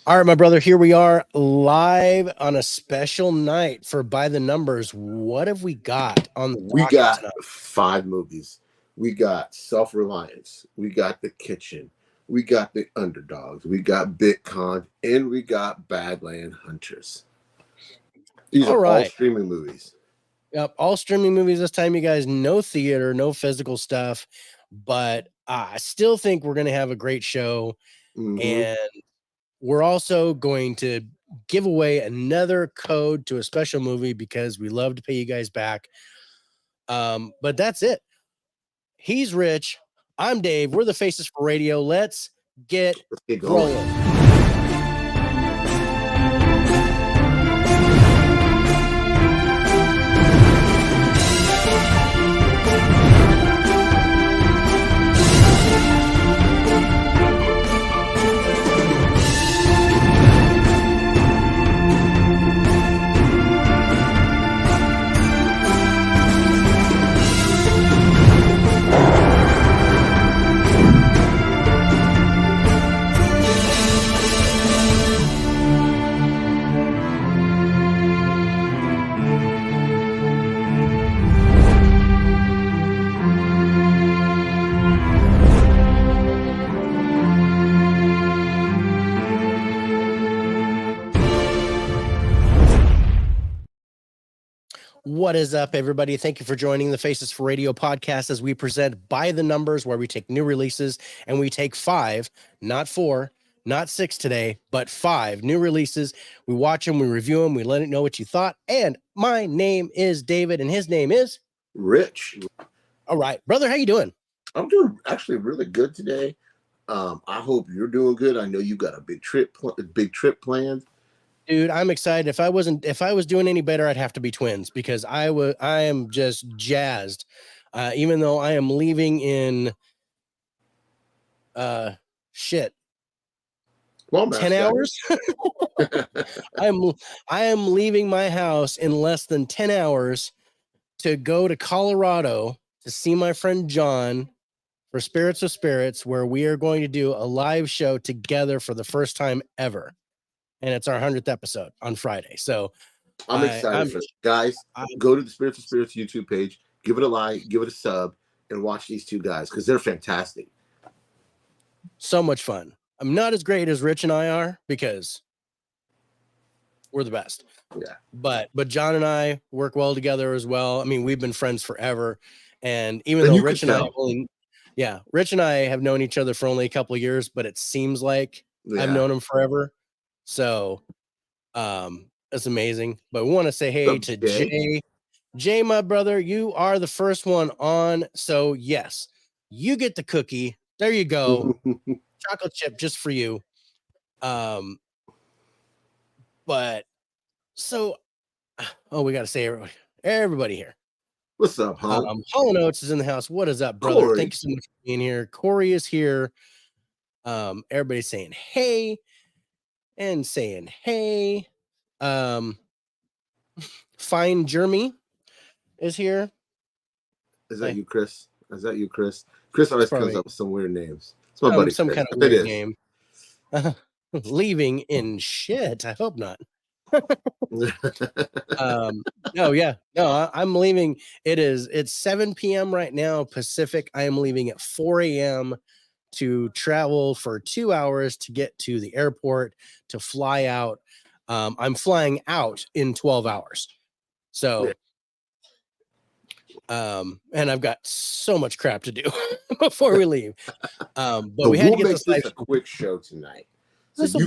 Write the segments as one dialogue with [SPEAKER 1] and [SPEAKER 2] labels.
[SPEAKER 1] All right, my brother, here we are live on a special night for By the Numbers. What have we got on the
[SPEAKER 2] We
[SPEAKER 1] docket
[SPEAKER 2] got
[SPEAKER 1] tonight?
[SPEAKER 2] 5 movies. We got Self-Reliance. We got The Kitchen. We got The Underdogs. We got Bitconned. And we got Badland Hunters. These
[SPEAKER 1] All
[SPEAKER 2] are all
[SPEAKER 1] right.
[SPEAKER 2] streaming movies.
[SPEAKER 1] Yep, all streaming movies this time, you guys. No theater, no physical stuff, but I still think we're going to have a great show.
[SPEAKER 2] Mm-hmm.
[SPEAKER 1] And we're also going to give away another code to a special movie because we love to pay you guys back. But that's it. He's Rich. I'm Dave. We're the Faces for Radio. Let's get
[SPEAKER 2] Going.
[SPEAKER 1] rolling. What is up, everybody? Thank you for joining the Faces for Radio podcast as we present By the Numbers, where we take new releases and we take 5, not 4, not 6 today, but 5 new releases. We watch them, we review them, we let it know what you thought. And my name is David, and his name is
[SPEAKER 2] Rich.
[SPEAKER 1] All right, brother, how you doing?
[SPEAKER 2] I'm doing actually really good today. I hope you're doing good. I know you got a big trip planned.
[SPEAKER 1] Dude, I'm excited. If I was doing any better, I'd have to be twins because I am just jazzed. Even though I am leaving in shit.
[SPEAKER 2] Well,
[SPEAKER 1] 10 hours. I am leaving my house in less than 10 hours to go to Colorado to see my friend John for Spirits of Spirits, where we are going to do a live show together for the first time ever. And it's our 100th episode on Friday. So
[SPEAKER 2] I'm excited for it. Guys. Go to the Spirits of Spirits YouTube page, give it a like, give it a sub, and watch these two guys because they're fantastic.
[SPEAKER 1] So much fun. I'm not as great as Rich and I are because we're the best.
[SPEAKER 2] Yeah.
[SPEAKER 1] But John and I work well together as well. I mean, we've been friends forever. And even though Rich and I have known each other for only a couple of years, but it seems like I've known him forever. So that's amazing. But we want to say hey to Jay. Jay, my brother, you are the first one on. So yes, you get the cookie. There you go. Chocolate chip just for you. But so we got to say everybody here.
[SPEAKER 2] What's up, Hall?
[SPEAKER 1] Hall and Oates is in the house. What is up, brother? Corey. Thank you so much for being here. Corey is here. Everybody's saying hey and saying hey. Fine Jeremy is here.
[SPEAKER 2] Is that you, Chris? Is that you, Chris? Chris always comes up with some weird names. It's my buddy.
[SPEAKER 1] Some kind of weird name. Leaving in shit. I hope not. I'm leaving. It's 7 p.m. right now Pacific. I am leaving at 4 a.m. to travel for 2 hours to get to the airport to fly out. I'm flying out in 12 hours. So and I've got so much crap to do before we leave. But we had to get this
[SPEAKER 2] a quick show tonight.
[SPEAKER 1] So this will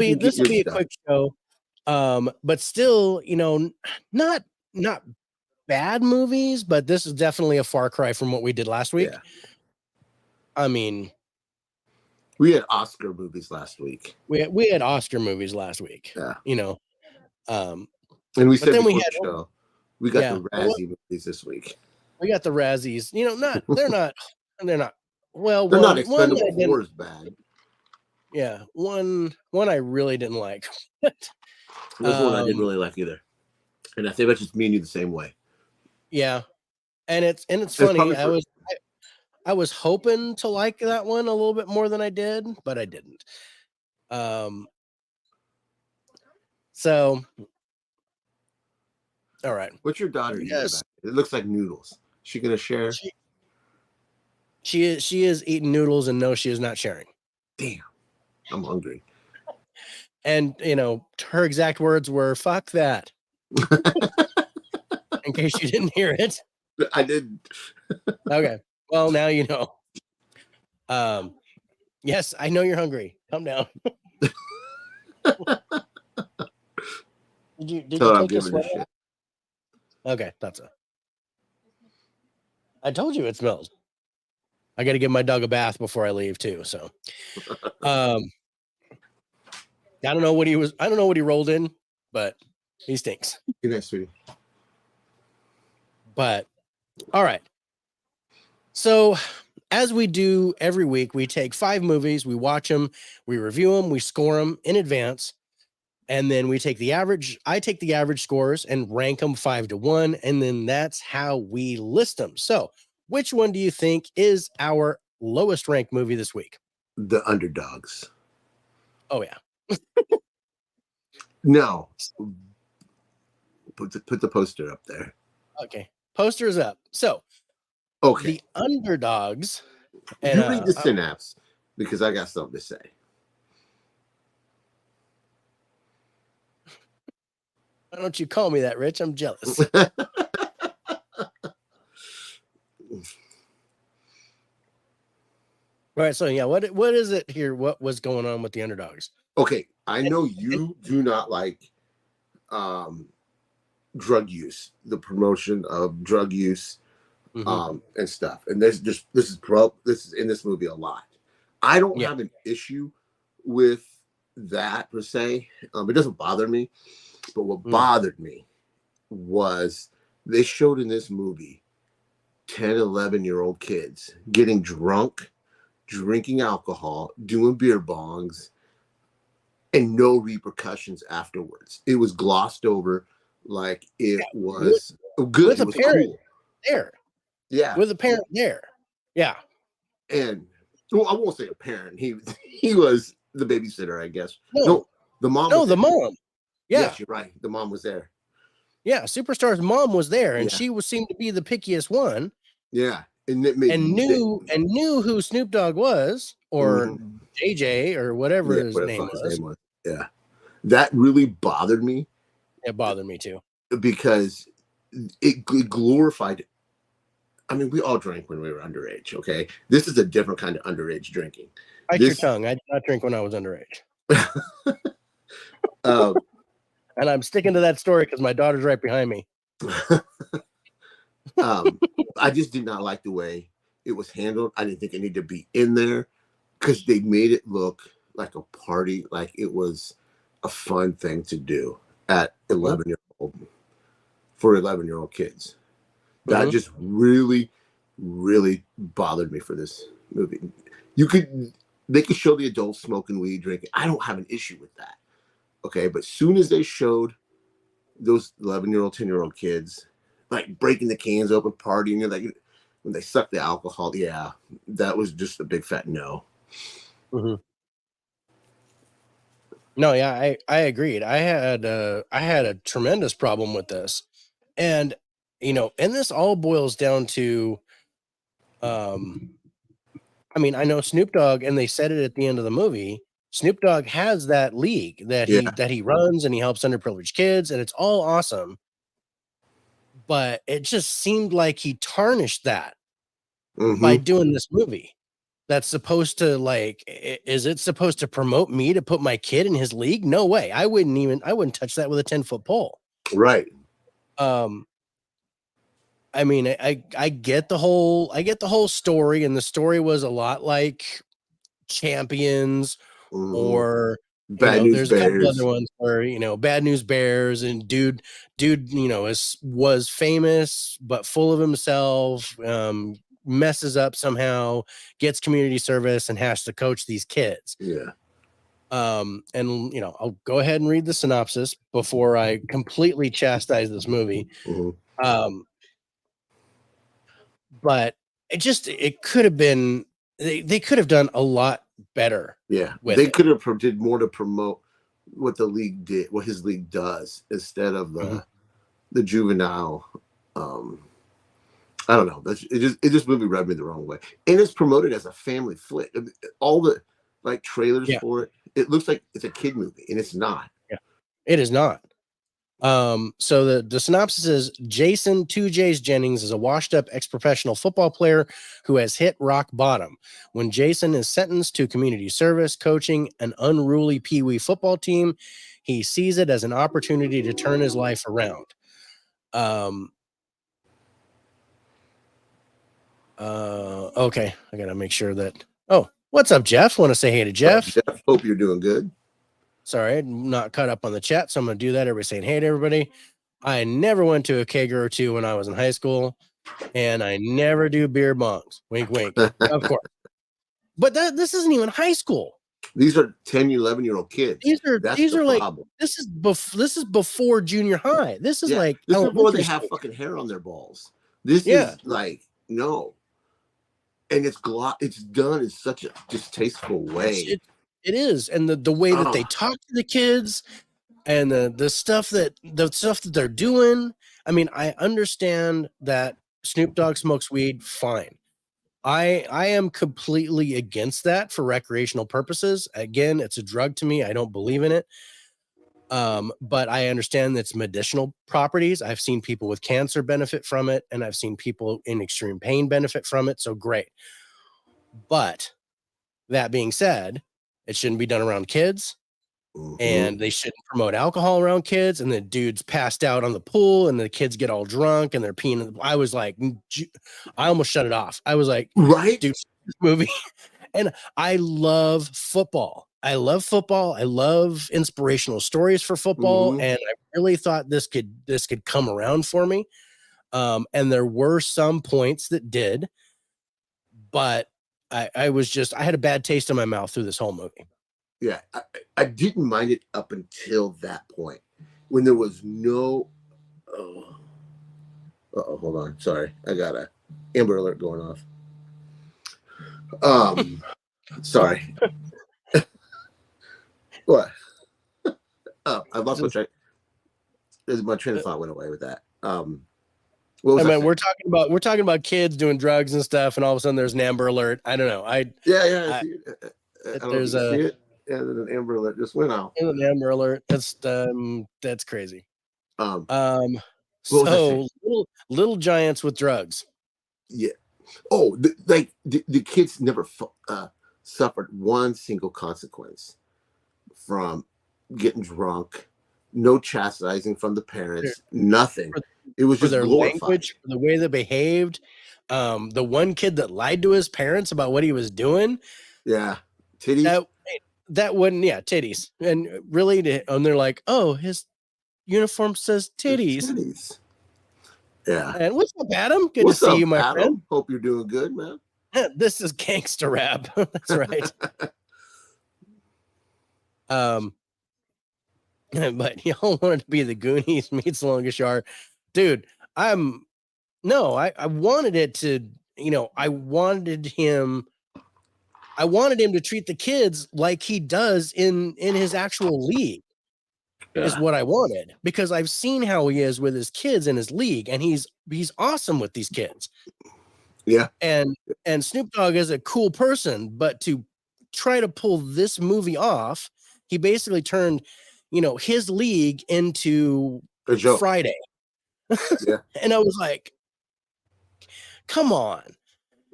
[SPEAKER 1] be a quick show. But still, not bad movies, but this is definitely a far cry from what we did last week. Yeah. I mean,
[SPEAKER 2] we had Oscar movies last week.
[SPEAKER 1] We had Oscar movies last week.
[SPEAKER 2] Yeah.
[SPEAKER 1] And
[SPEAKER 2] we said then we got the Razzie movies this week.
[SPEAKER 1] We got the Razzies. They're not well,
[SPEAKER 2] they're not Expendable 4 is bad.
[SPEAKER 1] Yeah, one I really didn't like.
[SPEAKER 2] This one I didn't really like either, and I think that's just me and you the same way.
[SPEAKER 1] Yeah, and it's funny. I was hoping to like that one a little bit more than I did, but I didn't. So, all right.
[SPEAKER 2] What's your daughter eating? Yes. It looks like noodles. She gonna share?
[SPEAKER 1] She is eating noodles, and no, she is not sharing.
[SPEAKER 2] Damn, I'm hungry.
[SPEAKER 1] And her exact words were "fuck that." In case you didn't hear it,
[SPEAKER 2] I didn't.
[SPEAKER 1] Okay, well now you know. Yes, I know you're hungry. Calm down. Did you take a sweat? Okay, that's it. I told you it smells. I got to give my dog a bath before I leave too. So, I don't know what he rolled in, but he stinks.
[SPEAKER 2] Good night, sweetie.
[SPEAKER 1] But all right. So, as we do every week, we take 5 movies, we watch them, we review them, we score them in advance, and then we take the average. I take the average scores and rank them 5 to 1, and then that's how we list them. So, which one do you think is our lowest ranked movie this week?
[SPEAKER 2] The Underdoggs.
[SPEAKER 1] Oh yeah.
[SPEAKER 2] No. Put the poster up there.
[SPEAKER 1] Okay. Poster is up. So,
[SPEAKER 2] okay.
[SPEAKER 1] The Underdoggs.
[SPEAKER 2] And, you read the synapse because I got something to say.
[SPEAKER 1] Why don't you call me that, Rich? I'm jealous. All right, so yeah, what is it here? What was going on with the Underdoggs?
[SPEAKER 2] Okay, I know you do not like drug use, the promotion of drug use, and stuff. And this is in this movie a lot. I don't have an issue with that per se. It doesn't bother me. But what bothered me was they showed in this movie 10, 11-year-old kids getting drunk, drinking alcohol, doing beer bongs, and no repercussions afterwards. It was glossed over like it was good.
[SPEAKER 1] With a parent there.
[SPEAKER 2] Yeah.
[SPEAKER 1] With a parent there. Yeah.
[SPEAKER 2] And well, I won't say a parent. He was the babysitter, I guess.
[SPEAKER 1] No,
[SPEAKER 2] the mom.
[SPEAKER 1] No, the mom. Yeah.
[SPEAKER 2] Yes, you're right. The mom was there.
[SPEAKER 1] Yeah, Superstar's mom was there, and she seemed to be the pickiest one.
[SPEAKER 2] Yeah. And
[SPEAKER 1] knew who Snoop Dogg was, or JJ, or whatever his name was.
[SPEAKER 2] Yeah. That really bothered me.
[SPEAKER 1] It bothered me too.
[SPEAKER 2] Because it glorified. I mean, we all drank when we were underage, okay? This is a different kind of underage drinking.
[SPEAKER 1] Bite your tongue. I did not drink when I was underage. And I'm sticking to that story because my daughter's right behind me.
[SPEAKER 2] I just did not like the way it was handled. I didn't think it needed to be in there because they made it look like a party, like it was a fun thing to do at 11-year-old for 11-year-old kids. That just really, really bothered me for this movie. They could show the adults smoking weed, drinking. I don't have an issue with that. Okay, but soon as they showed those 11-year-old, 10-year-old kids like breaking the cans open, partying, like when they sucked the alcohol, that was just a big fat no.
[SPEAKER 1] No, yeah, I agreed. I had a tremendous problem with this, and and this all boils down to, I mean, I know Snoop Dogg, and they said it at the end of the movie. Snoop Dogg has that league that he runs, and he helps underprivileged kids, and it's all awesome. But it just seemed like he tarnished that by doing this movie. That's supposed to, like, is it supposed to promote me to put my kid in his league? No way. I wouldn't touch that with a 10-foot pole.
[SPEAKER 2] Right.
[SPEAKER 1] I mean, I get the whole story, and the story was a lot like Champions, or
[SPEAKER 2] Bad News
[SPEAKER 1] there's
[SPEAKER 2] Bears.
[SPEAKER 1] A couple other ones where Bad News Bears, and dude was famous but full of himself, messes up somehow, gets community service, and has to coach these kids.
[SPEAKER 2] Yeah.
[SPEAKER 1] And I'll go ahead and read the synopsis before I completely chastise this movie. But it could have been, they could have done a lot better.
[SPEAKER 2] Yeah, they could have did more to promote what the league did, what his league does, instead of the juvenile. I don't know. It just really rubbed me the wrong way. And it's promoted as a family flick. All the like trailers for it, it looks like it's a kid movie, and it's not.
[SPEAKER 1] Yeah, it is not. So the synopsis is Jason 2J's Jennings is a washed up ex-professional football player who has hit rock bottom. When Jason is sentenced to community service, coaching an unruly Pee-wee football team, he sees it as an opportunity to turn his life around. Okay, I gotta make sure that. Oh, what's up, Jeff? Want to say hey to Jeff?
[SPEAKER 2] Jeff, hope you're doing good.
[SPEAKER 1] Sorry, I'm not caught up on the chat, so I'm gonna do that. Everybody saying hey to everybody. I never went to a kegger or two when I was in high school, and I never do beer bongs. Wink, wink. Of course. But this isn't even high school.
[SPEAKER 2] These are 10, 11-year-old kids.
[SPEAKER 1] These are like this is before junior high. This is like
[SPEAKER 2] this is before they have fucking hair on their balls. This is like no. And it's done in such a distasteful way.
[SPEAKER 1] It is, and the way that they talk to the kids, and the stuff that they're doing. I mean, I understand that Snoop Dogg smokes weed. Fine, I am completely against that for recreational purposes. Again, it's a drug to me. I don't believe in it. But I understand its medicinal properties. I've seen people with cancer benefit from it, and I've seen people in extreme pain benefit from it. So great. But that being said, it shouldn't be done around kids, and they shouldn't promote alcohol around kids. And the dude's passed out on the pool, and the kids get all drunk, and they're peeing. I was like, I almost shut it off. I was like,
[SPEAKER 2] right,
[SPEAKER 1] dude, this movie. And I love football. I love inspirational stories for football, and I really thought this could come around for me. And there were some points that did, but I had a bad taste in my mouth through this whole movie.
[SPEAKER 2] Yeah, I didn't mind it up until that point when there was no. Hold on. Sorry, I got a Amber Alert going off. Sorry. What? Oh, I lost my train of thought went away with that.
[SPEAKER 1] We're talking about kids doing drugs and stuff, and all of a sudden there's an Amber Alert. I don't know.
[SPEAKER 2] There's an Amber Alert just went out.
[SPEAKER 1] An Amber Alert. That's crazy.
[SPEAKER 2] So
[SPEAKER 1] little giants with drugs.
[SPEAKER 2] Yeah. Oh, the kids never suffered one single consequence from getting drunk. No chastising from the parents. Nothing. It was just
[SPEAKER 1] their
[SPEAKER 2] glorified.
[SPEAKER 1] Language, the way they behaved. The one kid that lied to his parents about what he was doing.
[SPEAKER 2] Yeah, titties.
[SPEAKER 1] That wouldn't. Yeah, titties. And really, and they're like, oh, his uniform says titties.
[SPEAKER 2] Yeah.
[SPEAKER 1] And what's up, Adam? Good to see you, my friend.
[SPEAKER 2] Hope you're doing good, man.
[SPEAKER 1] This is gangster rap. That's right. But y'all wanted to be the Goonies meets Longashar. Dude, I wanted it to, I wanted him to treat the kids like he does in his actual league. Is what I wanted, because I've seen how he is with his kids in his league, and he's awesome with these kids.
[SPEAKER 2] Yeah.
[SPEAKER 1] And Snoop Dogg is a cool person, but to try to pull this movie off, he basically turned, his league into
[SPEAKER 2] a joke.
[SPEAKER 1] Friday.
[SPEAKER 2] Yeah.
[SPEAKER 1] And I was like, come on.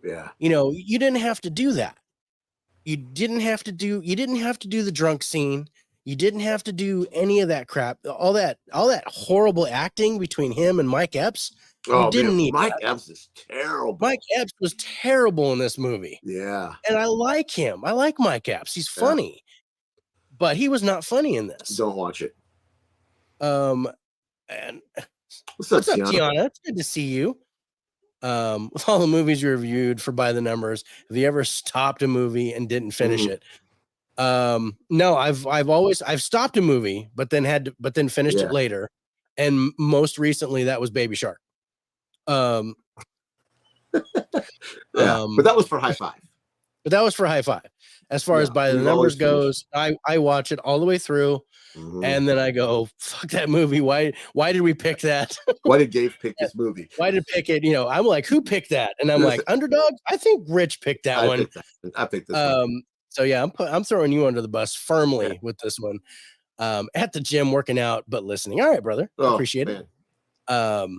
[SPEAKER 2] Yeah.
[SPEAKER 1] You didn't have to do that. You didn't have to do the drunk scene. You didn't have to do any of that crap. All that horrible acting between him and Mike Epps. You didn't need
[SPEAKER 2] Mike Epps is terrible.
[SPEAKER 1] Mike Epps was terrible in this movie.
[SPEAKER 2] Yeah.
[SPEAKER 1] And I like him. I like Mike Epps. He's funny. But he was not funny in this.
[SPEAKER 2] Don't watch it.
[SPEAKER 1] And what's up, Tiana? It's good to see you. With all the movies you reviewed for By the Numbers, have you ever stopped a movie and didn't finish it? No, I've stopped a movie, but then finished it later. And most recently that was Baby Shark.
[SPEAKER 2] But that was for High Five.
[SPEAKER 1] As far as by the numbers goes, I watch it all the way through, and then I go, fuck that movie. Why did we pick that?
[SPEAKER 2] Why did Dave pick this movie?
[SPEAKER 1] Why did pick it? I'm like, who picked that? And I'm like, Underdoggs. I think Rich picked that one.
[SPEAKER 2] I picked this one.
[SPEAKER 1] So yeah, I'm throwing you under the bus firmly with this one. At the gym working out, but listening. All right, brother. Appreciate it. But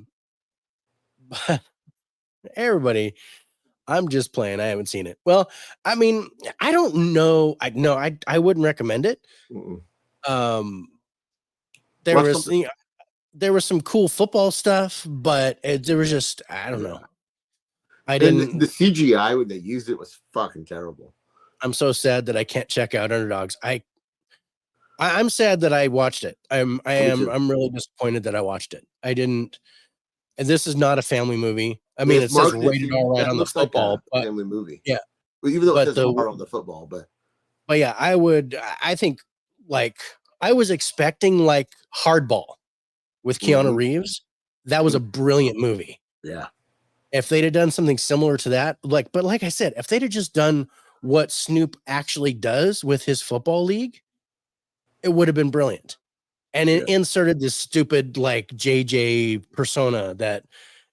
[SPEAKER 1] everybody, I'm just playing. I haven't seen it. Well, I mean, I don't know. I wouldn't recommend it. There was some cool football stuff, but there was just, I don't know. I didn't.
[SPEAKER 2] The CGI when they used it was fucking terrible.
[SPEAKER 1] I'm so sad that I can't check out Underdoggs. I'm sad that I watched it. I'm really disappointed that I watched it. I didn't. And this is not a family movie. I mean, it says rated R right on the football,
[SPEAKER 2] like family movie.
[SPEAKER 1] Yeah,
[SPEAKER 2] even though it says R on the football, but
[SPEAKER 1] yeah, I think like I was expecting like Hardball with Keanu Reeves. That was a brilliant movie.
[SPEAKER 2] Yeah.
[SPEAKER 1] If they'd have done something similar to that, but like I said, if they'd have just done what Snoop actually does with his football league, it would have been brilliant. And it inserted this stupid like JJ persona that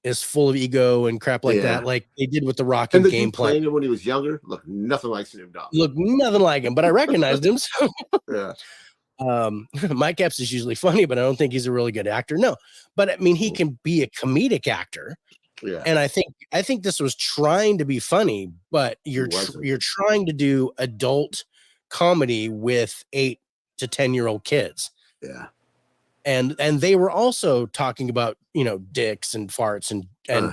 [SPEAKER 1] is full of ego and crap like that, like they did with the Rock and game plan.
[SPEAKER 2] When he was younger, looked nothing like Snoop Dogg.
[SPEAKER 1] Looked nothing like him, but I recognized him. So Mike Epps is usually funny, but I don't think he's a really good actor. No, but I mean, he can be a comedic actor.
[SPEAKER 2] Yeah.
[SPEAKER 1] And I think this was trying to be funny, but you're trying to do adult comedy with 8 to 10-year-old kids.
[SPEAKER 2] Yeah.
[SPEAKER 1] And they were also talking about, dicks and farts and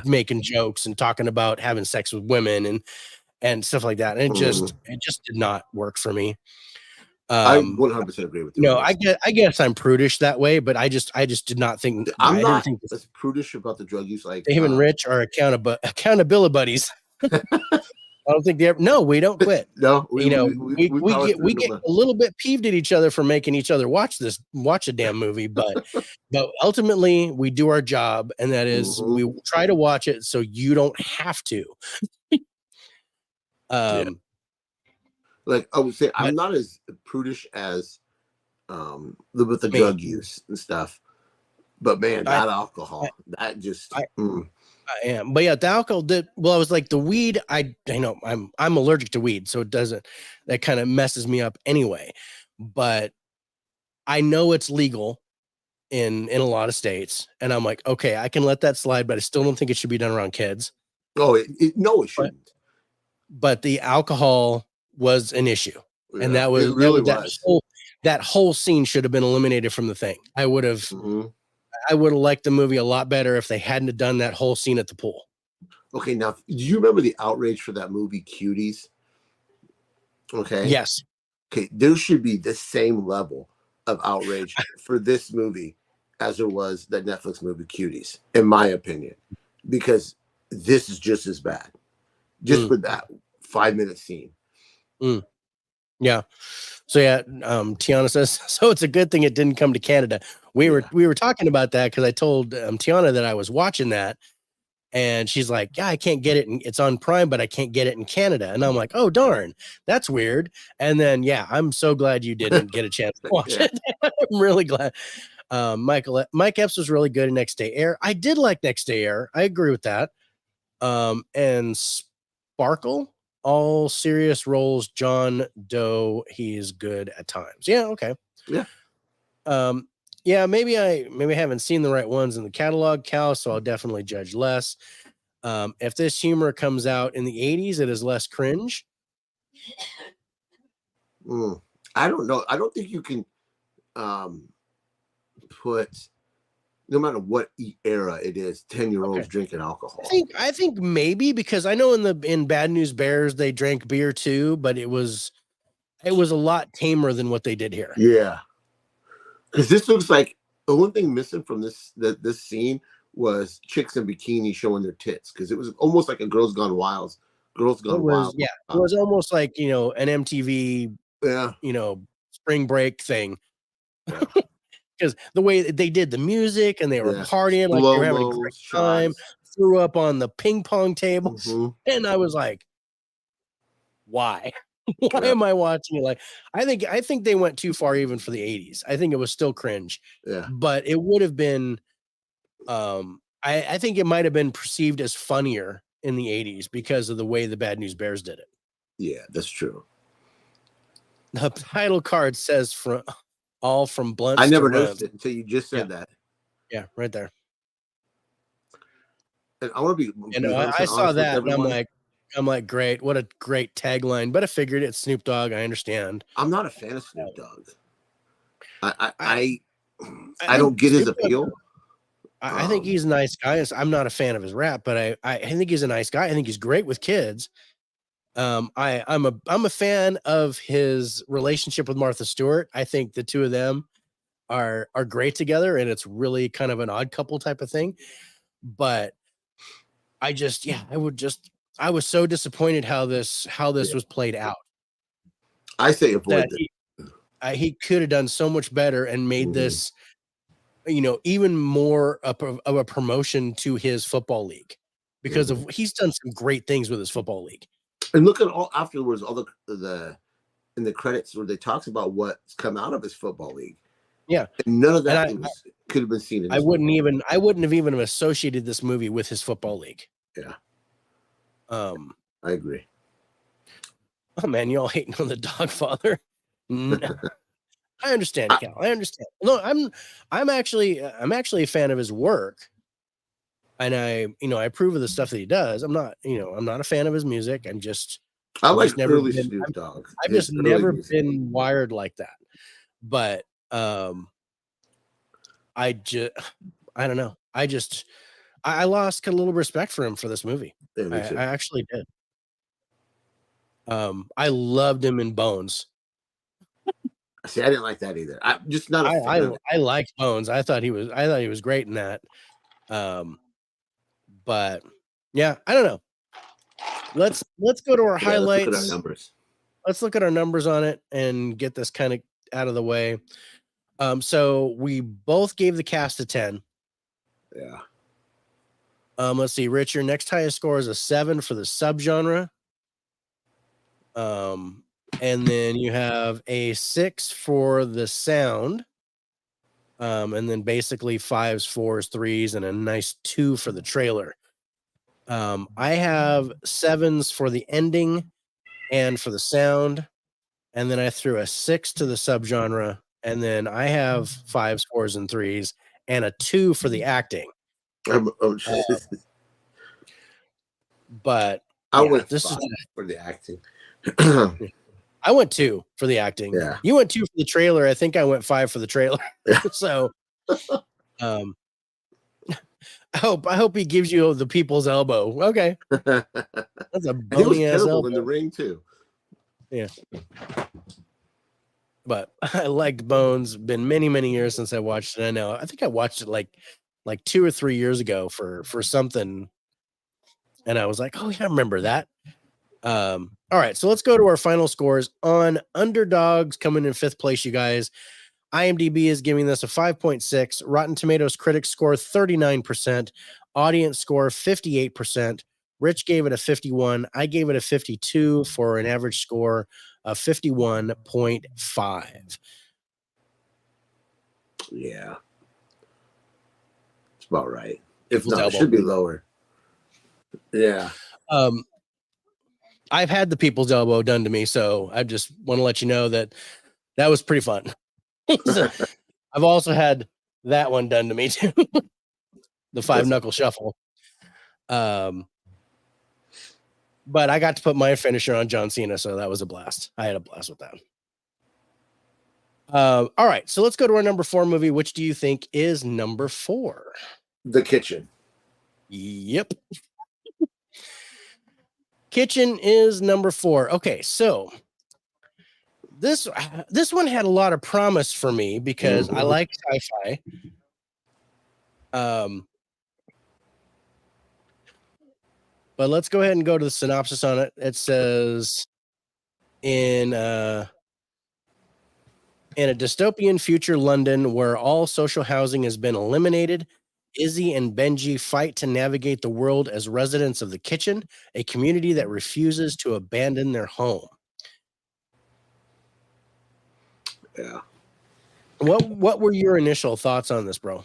[SPEAKER 1] making jokes and talking about having sex with women and stuff like that. And it just did not work for me.
[SPEAKER 2] I 100% agree with you.
[SPEAKER 1] No, I guess I'm prudish that way, but I just did not think
[SPEAKER 2] I didn't think as prudish about the drug use. Like
[SPEAKER 1] Dave and Rich are accountability buddies. I don't think they ever. No, we don't quit.
[SPEAKER 2] No,
[SPEAKER 1] we get a little bit peeved at each other for making each other watch a damn movie, but ultimately we do our job, and that is we try to watch it so you don't have to.
[SPEAKER 2] Like I would say, I'm not as prudish as with the drug use and stuff, but man, that alcohol, that just.
[SPEAKER 1] I am, but yeah, the alcohol did. Well, I was like the weed. I know I'm allergic to weed, so that kind of messes me up anyway. But I know it's legal in a lot of states, and I'm like, okay, I can let that slide, but I still don't think it should be done around kids.
[SPEAKER 2] Oh, no, it shouldn't.
[SPEAKER 1] But the alcohol was an issue, and that was that whole scene should have been eliminated from the thing. I would have liked the movie a lot better if they hadn't done that whole scene at the pool.
[SPEAKER 2] Okay, now, do you remember the outrage for that movie, Cuties? Okay.
[SPEAKER 1] Yes.
[SPEAKER 2] Okay, there should be the same level of outrage for this movie as there was that Netflix movie, Cuties, in my opinion, because this is just as bad. Just with that 5-minute scene.
[SPEAKER 1] Yeah. So yeah, Tiana says, so it's a good thing it didn't come to Canada. We were talking about that because I told Tiana that I was watching that, and she's like, yeah, I can't get it. It's on Prime, but I can't get it in Canada. And I'm like, oh, darn, that's weird. And then, yeah, I'm so glad you didn't get a chance to watch it. I'm really glad. Mike Epps was really good in Next Day Air. I did like Next Day Air. I agree with that. And Sparkle, all serious roles, John Doe, he's good at times. Yeah, okay.
[SPEAKER 2] Yeah.
[SPEAKER 1] Yeah, maybe I haven't seen the right ones in the catalog, Cal, so I'll definitely judge less. If this humor comes out in the 80s, it is less cringe.
[SPEAKER 2] I don't know. I don't think you can put, no matter what era it is, 10-year-olds drinking alcohol.
[SPEAKER 1] I think maybe, because I know in Bad News Bears they drank beer too, but it was a lot tamer than what they did here.
[SPEAKER 2] Yeah. Because this looks like the one thing missing from this scene was chicks in bikini showing their tits, because it was almost like a Girls Gone Wild.
[SPEAKER 1] Yeah, it was almost like an MTV, spring break thing. Because the way they did the music and they were partying, like they were having a great time. Threw up on the ping pong tables, and I was like, why? Why am I watching it? Like, I think they went too far even for the 80s. I think it was still cringe.
[SPEAKER 2] Yeah.
[SPEAKER 1] But it would have been I think it might have been perceived as funnier in the 80s because of the way the Bad News Bears did it.
[SPEAKER 2] Yeah, that's true.
[SPEAKER 1] The title card says all from blunts.
[SPEAKER 2] I never
[SPEAKER 1] to
[SPEAKER 2] noticed
[SPEAKER 1] runs.
[SPEAKER 2] it until you just said that.
[SPEAKER 1] Yeah, right there.
[SPEAKER 2] And I want to be.
[SPEAKER 1] I saw that, and I'm like, great, what a great tagline. But I figured it's Snoop Dogg. I understand.
[SPEAKER 2] I'm not a fan of Snoop Dogg. I don't get his appeal.
[SPEAKER 1] I think he's a nice guy. I'm not a fan of his rap, but I think he's a nice guy. I think he's great with kids. I'm a fan of his relationship with Martha Stewart. I think the two of them are great together, and it's really kind of an odd couple type of thing. But I was so disappointed how this was played out.
[SPEAKER 2] I say avoid
[SPEAKER 1] that. He could have done so much better and made this, even more of a promotion to his football league, because he's done some great things with his football league.
[SPEAKER 2] And look at all afterwards, all the in the credits where they talks about what's come out of his football league.
[SPEAKER 1] Yeah,
[SPEAKER 2] and none of that could have been seen.
[SPEAKER 1] I wouldn't have even associated this movie with his football league.
[SPEAKER 2] Yeah. I agree.
[SPEAKER 1] Oh man, y'all hating on the Dogfather. No. I understand, Cal. I understand. No, I'm actually a fan of his work, and I approve of the stuff that he does. I'm not a fan of his music.
[SPEAKER 2] I like early Snoop Dogg.
[SPEAKER 1] I've just never been wired like that. But I don't know. I lost a little respect for him for this movie.
[SPEAKER 2] Yeah,
[SPEAKER 1] I actually did. I loved him in Bones.
[SPEAKER 2] See, I didn't like that either. I'm just not a fan.
[SPEAKER 1] I liked Bones. I thought he was great in that. But yeah, I don't know. Let's go to our highlights.
[SPEAKER 2] Let's look at our numbers.
[SPEAKER 1] Let's look at our numbers on it and get this kind of out of the way. So we both gave the cast a 10.
[SPEAKER 2] Yeah.
[SPEAKER 1] Let's see, Rich, your next highest score is a 7 for the subgenre. And then you have a 6 for the sound. And then basically 5s, 4s, 3s, and a nice 2 for the trailer. I have 7s for the ending and for the sound. And then I threw a 6 to the subgenre. And then I have 5s, 4s, and 3s, and a 2 for the acting. But
[SPEAKER 2] I went 5 for the acting.
[SPEAKER 1] I went 2 for the acting.
[SPEAKER 2] Yeah.
[SPEAKER 1] You went 2 for the trailer. I think I went 5 for the trailer. So I hope he gives you the people's elbow. Okay. That's a bony ass elbow
[SPEAKER 2] in the ring too.
[SPEAKER 1] Yeah. But I liked Bones. Been many, many years since I watched it. I think I watched it like 2 or 3 years ago for something. And I was like, oh yeah, I remember that. All right, so let's go to our final scores on Underdoggs, coming in 5th place, you guys. IMDb is giving this a 5.6. Rotten Tomatoes critics score 39%. Audience score 58%. Rich gave it a 51. I gave it a 52 for an average score of 51.5.
[SPEAKER 2] Yeah. It's about right. If not, it should be lower. Yeah.
[SPEAKER 1] I've had the people's elbow done to me, so I just want to let you know that was pretty fun. I've also had that one done to me too. The 5-knuckle shuffle. But I got to put my finisher on John Cena, so that was a blast. I had a blast with that. All right, so let's go to our number 4 movie. Which do you think is number 4?
[SPEAKER 2] The Kitchen.
[SPEAKER 1] Yep. Kitchen is number 4. Okay, so this one had a lot of promise for me because I like sci-fi. But let's go ahead and go to the synopsis on it. It says in a dystopian future London where all social housing has been eliminated, Izzy and Benji fight to navigate the world as residents of the Kitchen, a community that refuses to abandon their home.
[SPEAKER 2] Yeah.
[SPEAKER 1] What were your initial thoughts on this, bro?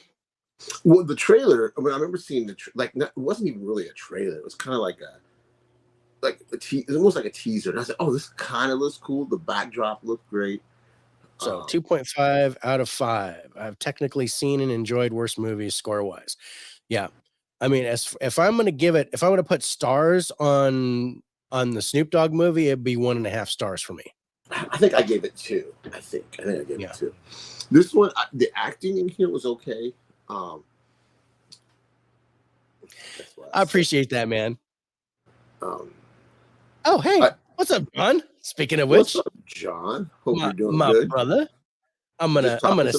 [SPEAKER 2] Well, the trailer. I mean, I remember seeing it wasn't even really a trailer. It was kind of like it was almost like a teaser. And I said, "Oh, this kind of looks cool. The backdrop looked great."
[SPEAKER 1] So 2.5 out of 5. I've technically seen and enjoyed worse movies score wise. Yeah. I mean, if I'm gonna put stars on the Snoop Dogg movie, it'd be 1.5 stars for me.
[SPEAKER 2] I think I gave it 2. I think I gave it 2. This one, the acting in here was okay.
[SPEAKER 1] I appreciate that, man. Oh, hey, what's up, John? Speaking of which,
[SPEAKER 2] what's up, John? Hope you're doing good,
[SPEAKER 1] brother. I'm gonna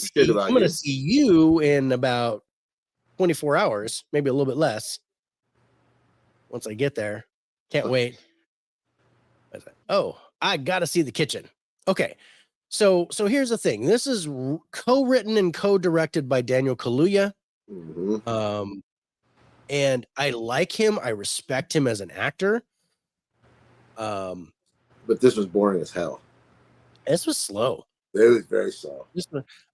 [SPEAKER 1] see you in about 24 hours, maybe a little bit less. Once I get there, can't wait. Oh, I gotta see the kitchen. Okay, so here's the thing. This is co-written and co-directed by Daniel Kaluuya. And I like him. I respect him as an actor.
[SPEAKER 2] But this was boring as hell.
[SPEAKER 1] This was slow.
[SPEAKER 2] It was very slow.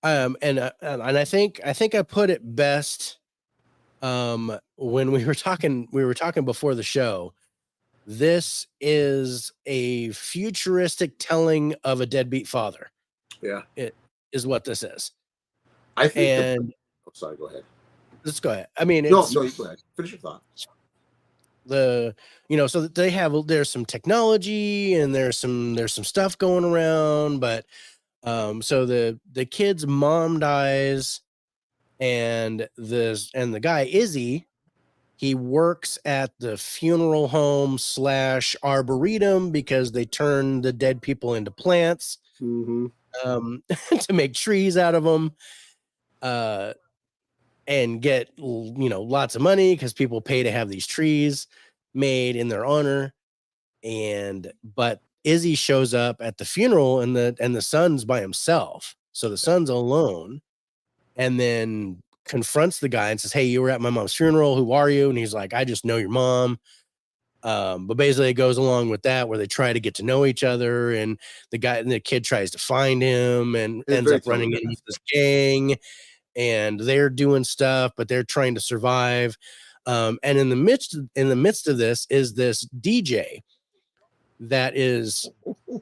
[SPEAKER 1] And I think I put it best when we were talking before the show. This is a futuristic telling of a deadbeat father.
[SPEAKER 2] Yeah.
[SPEAKER 1] It is what this is.
[SPEAKER 2] I think sorry, go ahead.
[SPEAKER 1] Let's go ahead. I mean,
[SPEAKER 2] no, you go ahead. Finish your thought.
[SPEAKER 1] So that there's some technology and there's some stuff going around, but so the kid's mom dies, and the guy Izzy, he works at the funeral home / arboretum because they turn the dead people into plants to make trees out of them, and get lots of money because people pay to have these trees made in their honor. But Izzy shows up at the funeral, and the son's by himself, so the son's alone, and then confronts the guy and says, "Hey, you were at my mom's funeral. Who are you?" And he's like, "I just know your mom." But basically it goes along with that, where they try to get to know each other, and the kid tries to find him and ends up running into this gang, and they're doing stuff, but they're trying to survive. And in the midst of this is this DJ that is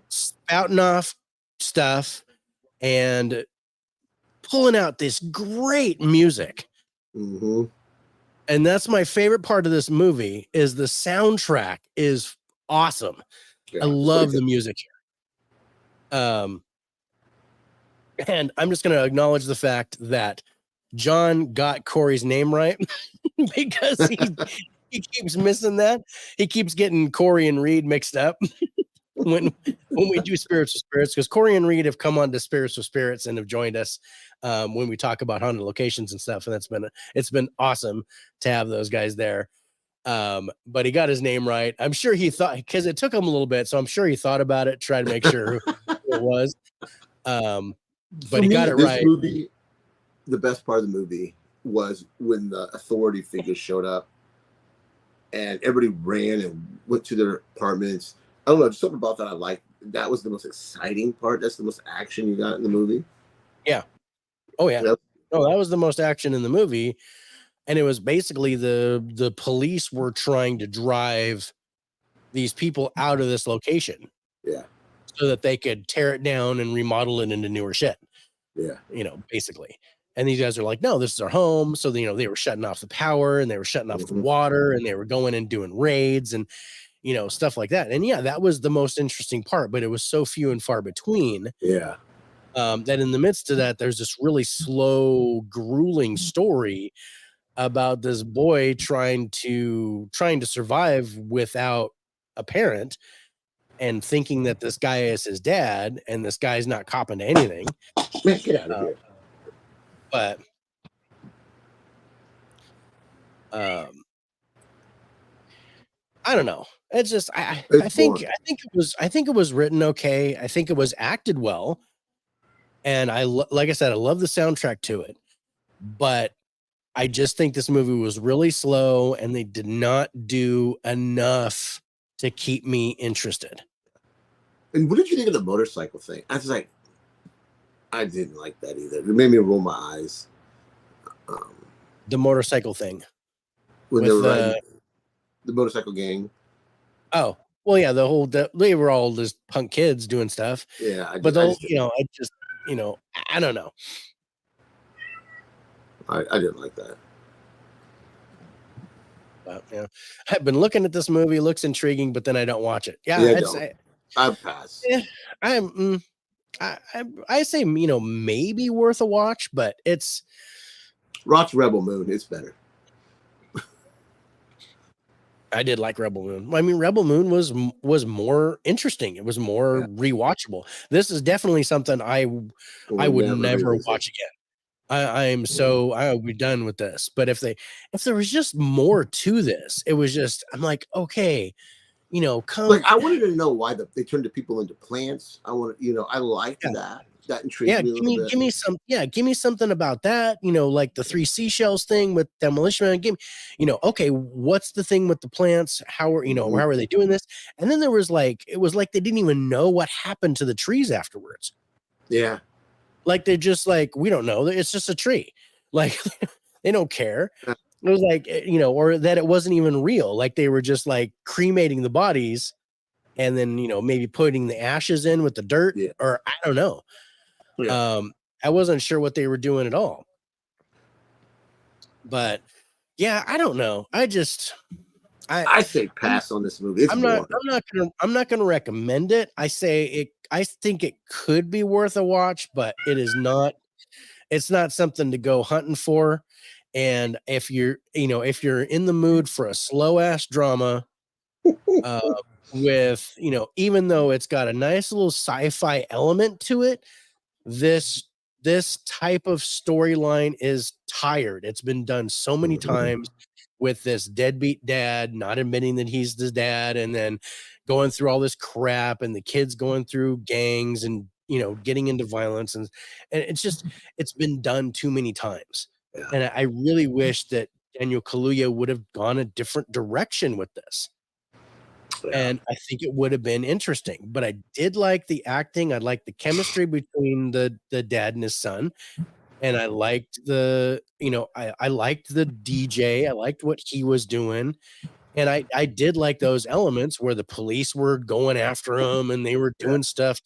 [SPEAKER 1] spouting off stuff and pulling out this great music. And that's my favorite part of this movie. Is the soundtrack is awesome. I love the music here. And I'm just going to acknowledge the fact that John got Corey's name right because he keeps missing that. He keeps getting Corey and Reed mixed up when we do Spirits with Spirits, because Corey and Reed have come on to Spirits with Spirits and have joined us when we talk about haunted locations and stuff. And it's been awesome to have those guys there. But he got his name right. I'm sure he thought, because it took him a little bit, so I'm sure he thought about it, tried to make sure who it was. But he got it right.
[SPEAKER 2] Movie, the best part of the movie was when the authority figures showed up and everybody ran and went to their apartments. I don't know, just something about that I liked. That was the most exciting part. That's the most action you got in the movie.
[SPEAKER 1] Yeah. Oh yeah. Yep. No, that was the most action in the movie. And it was basically the police were trying to drive these people out of this location.
[SPEAKER 2] Yeah.
[SPEAKER 1] So that they could tear it down and remodel it into newer shit.
[SPEAKER 2] Yeah.
[SPEAKER 1] Basically. And these guys are like, no, this is our home. So, they were shutting off the power, and they were shutting off the water, and they were going and doing raids and, stuff like that. And yeah, that was the most interesting part, but it was so few and far between.
[SPEAKER 2] Yeah.
[SPEAKER 1] That in the midst of that, there's this really slow, grueling story about this boy trying to survive without a parent, and thinking that this guy is his dad, and this guy's not copping to anything.
[SPEAKER 2] Man, get out of here.
[SPEAKER 1] But I don't know. It's just I think it was written okay. I think it was acted well, and like I said, I love the soundtrack to it. But I just think this movie was really slow, and they did not do enough to keep me interested.
[SPEAKER 2] And what did you think of the motorcycle thing? I was like, I didn't like that either. It made me roll my eyes.
[SPEAKER 1] The motorcycle thing
[SPEAKER 2] when they were riding the motorcycle gang.
[SPEAKER 1] Oh, well, yeah, they were all just punk kids doing stuff.
[SPEAKER 2] Yeah,
[SPEAKER 1] but I don't know.
[SPEAKER 2] I didn't like that.
[SPEAKER 1] But yeah, I've been looking at this movie. It looks intriguing, but then I don't watch it.
[SPEAKER 2] I'd pass.
[SPEAKER 1] I say maybe worth a watch, but it's
[SPEAKER 2] watch Rebel Moon. It's better.
[SPEAKER 1] I did like Rebel Moon. I mean, Rebel Moon was more interesting. It was more rewatchable. This is definitely something I would never watch again. I'll be done with this. But if there was just more to this, it was just, I'm like, okay,
[SPEAKER 2] I wanted to know why they turned the people into plants. I liked that. That intrigued me.
[SPEAKER 1] Give me something about that. Like the 3 seashells thing with Demolition Man. Give me, okay, what's the thing with the plants? How are how are they doing this? And then there was it was like they didn't even know what happened to the trees afterwards.
[SPEAKER 2] Yeah.
[SPEAKER 1] Like they're just we don't know. It's just a tree. Like they don't care. It was or that it wasn't even real. Like they were just cremating the bodies and then, maybe putting the ashes in with the dirt or I don't know. Yeah. I wasn't sure what they were doing at all. But yeah, I don't know. I
[SPEAKER 2] say pass on this movie. I'm
[SPEAKER 1] not gonna recommend it. I think it could be worth a watch, but it's not something to go hunting for. And if you're in the mood for a slow ass drama, with even though it's got a nice little sci-fi element to it, this type of storyline is tired. It's been done so many times with this deadbeat dad not admitting that he's the dad, and then going through all this crap, and the kids going through gangs and getting into violence, and it's been done too many times. Yeah. And I really wish that Daniel Kaluuya would have gone a different direction with this. Yeah. And I think it would have been interesting, but I did like the acting. I liked the chemistry between the dad and his son. And I liked I liked the DJ. I liked what he was doing. And I did like those elements where the police were going after him and they were doing stuff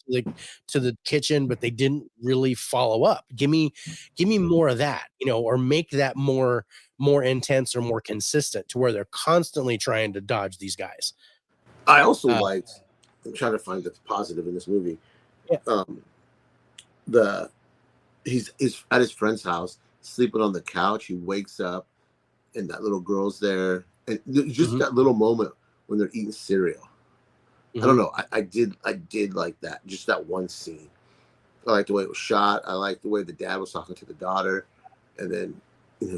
[SPEAKER 1] to the kitchen, but they didn't really follow up. Give me more of that, or make that more intense or more consistent to where they're constantly trying to dodge these guys.
[SPEAKER 2] I also liked, I'm trying to find the positive in this movie. Yeah. He's at his friend's house, sleeping on the couch. He wakes up, and that little girl's there, and just that little moment when they're eating cereal. I don't know. I did like that. Just that one scene. I liked the way it was shot. I liked the way the dad was talking to the daughter, and then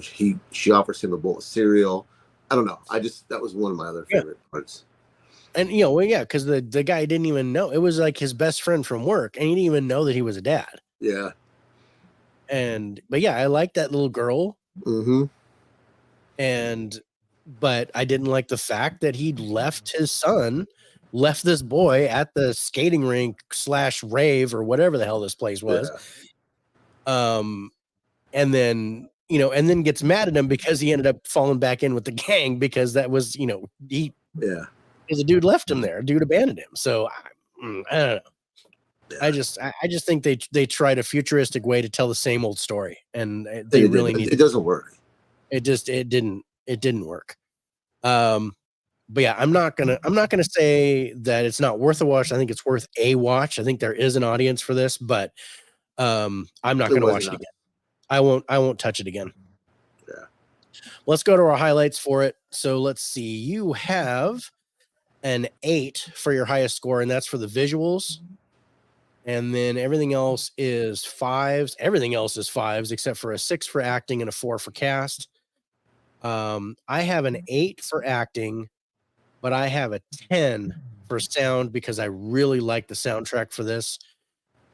[SPEAKER 2] she offers him a bowl of cereal. I don't know. That was one of my other favorite parts.
[SPEAKER 1] And because the guy didn't even know. It was like his best friend from work, and he didn't even know that he was a dad.
[SPEAKER 2] Yeah.
[SPEAKER 1] But yeah, I liked that little girl. But I didn't like the fact that he'd left this boy at the skating rink / rave or whatever the hell this place was. Yeah. And then gets mad at him because he ended up falling back in with the gang because that was, because the dude left him there. Dude abandoned him. So I don't know. Yeah. I just think they tried a futuristic way to tell the same old story, and they really need.
[SPEAKER 2] It doesn't work.
[SPEAKER 1] It didn't work. But yeah, I'm not gonna say that it's not worth a watch. I think it's worth a watch. I think there is an audience for this, but I'm not gonna watch it again. I won't touch it again.
[SPEAKER 2] Yeah.
[SPEAKER 1] Let's go to our highlights for it. So let's see. You have an 8 for your highest score, and that's for the visuals. And then everything else is 5s. Everything else is 5s except for a 6 for acting and a 4 for cast. I have an 8 for acting, but I have a 10 for sound because I really like the soundtrack for this.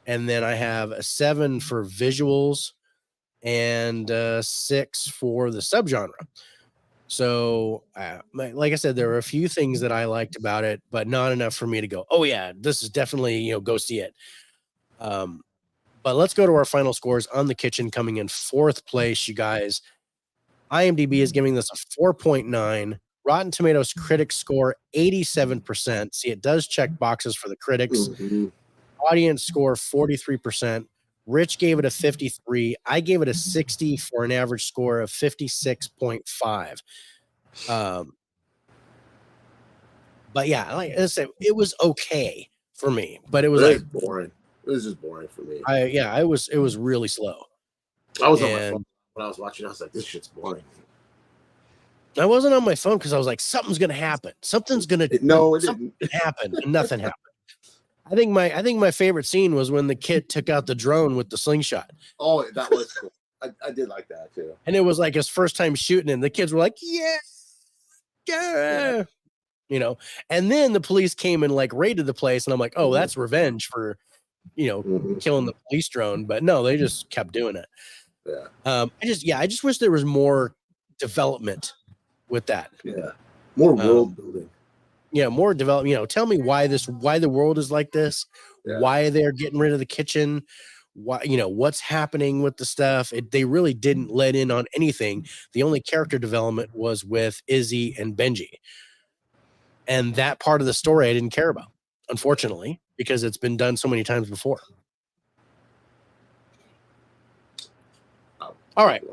[SPEAKER 1] And then I have a 7 for visuals and 6 for the subgenre. So, like I said, there were a few things that I liked about it, but not enough for me to go, oh yeah, this is definitely, go see it. But let's go to our final scores on The Kitchen, coming in 4th place, you guys. IMDb is giving this a 4.9. Rotten Tomatoes critics score 87%. See, it does check boxes for the critics. Audience score 43%. Rich gave it a 53. I gave it a 60 for an average score of 56.5. But yeah, like I said, it was okay for me, but it was like
[SPEAKER 2] boring. It was just boring for me.
[SPEAKER 1] It was really slow.
[SPEAKER 2] I was on my phone when I was watching. I was like, this shit's boring.
[SPEAKER 1] I wasn't on my phone because I was like, something's gonna happen. Something's gonna happen, and nothing happened. I think my favorite scene was when the kid took out the drone with the slingshot.
[SPEAKER 2] Oh, that was cool. I did like that too.
[SPEAKER 1] And it was like his first time shooting, and the kids were like, yeah. You know, and then the police came and like raided the place, and I'm like, oh, that's revenge for, killing the police drone. But no, they just kept doing it.
[SPEAKER 2] Yeah.
[SPEAKER 1] I just wish there was more development with that.
[SPEAKER 2] Yeah. More world building.
[SPEAKER 1] Yeah, more development. Tell me why the world is like this, why they're getting rid of the kitchen, why, what's happening with the stuff. They really didn't let in on anything. The only character development was with Izzy and Benji. And that part of the story I didn't care about, unfortunately, because it's been done so many times before. All right.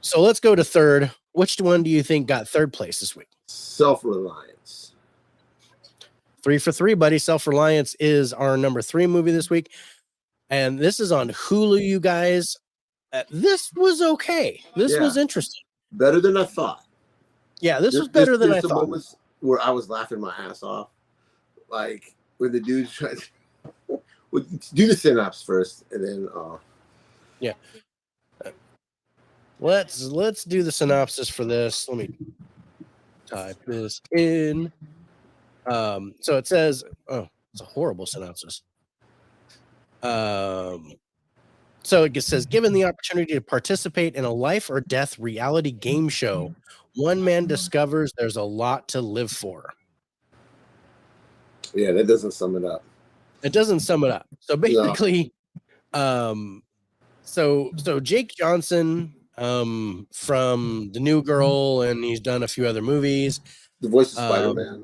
[SPEAKER 1] So let's go to third. Which one do you think got third place this week?
[SPEAKER 2] Self-Reliance.
[SPEAKER 1] 3 for 3, buddy. Self-Reliance is our number 3 movie this week. And this is on Hulu, you guys. This was okay. This was interesting.
[SPEAKER 2] Better than I thought.
[SPEAKER 1] Yeah, this was better than I thought.
[SPEAKER 2] Moments where I was laughing my ass off. Like when the dude tried to do the synopsis first and then
[SPEAKER 1] yeah. Let's do the synopsis for this. Let me type this in. So it says, it's a horrible synopsis. So it says, given the opportunity to participate in a life or death reality game show, one man discovers there's a lot to live for.
[SPEAKER 2] Yeah, that doesn't sum it up.
[SPEAKER 1] It doesn't sum it up. So basically, so Jake Johnson, from The New Girl, and he's done a few other movies.
[SPEAKER 2] The voice of Spider-Man.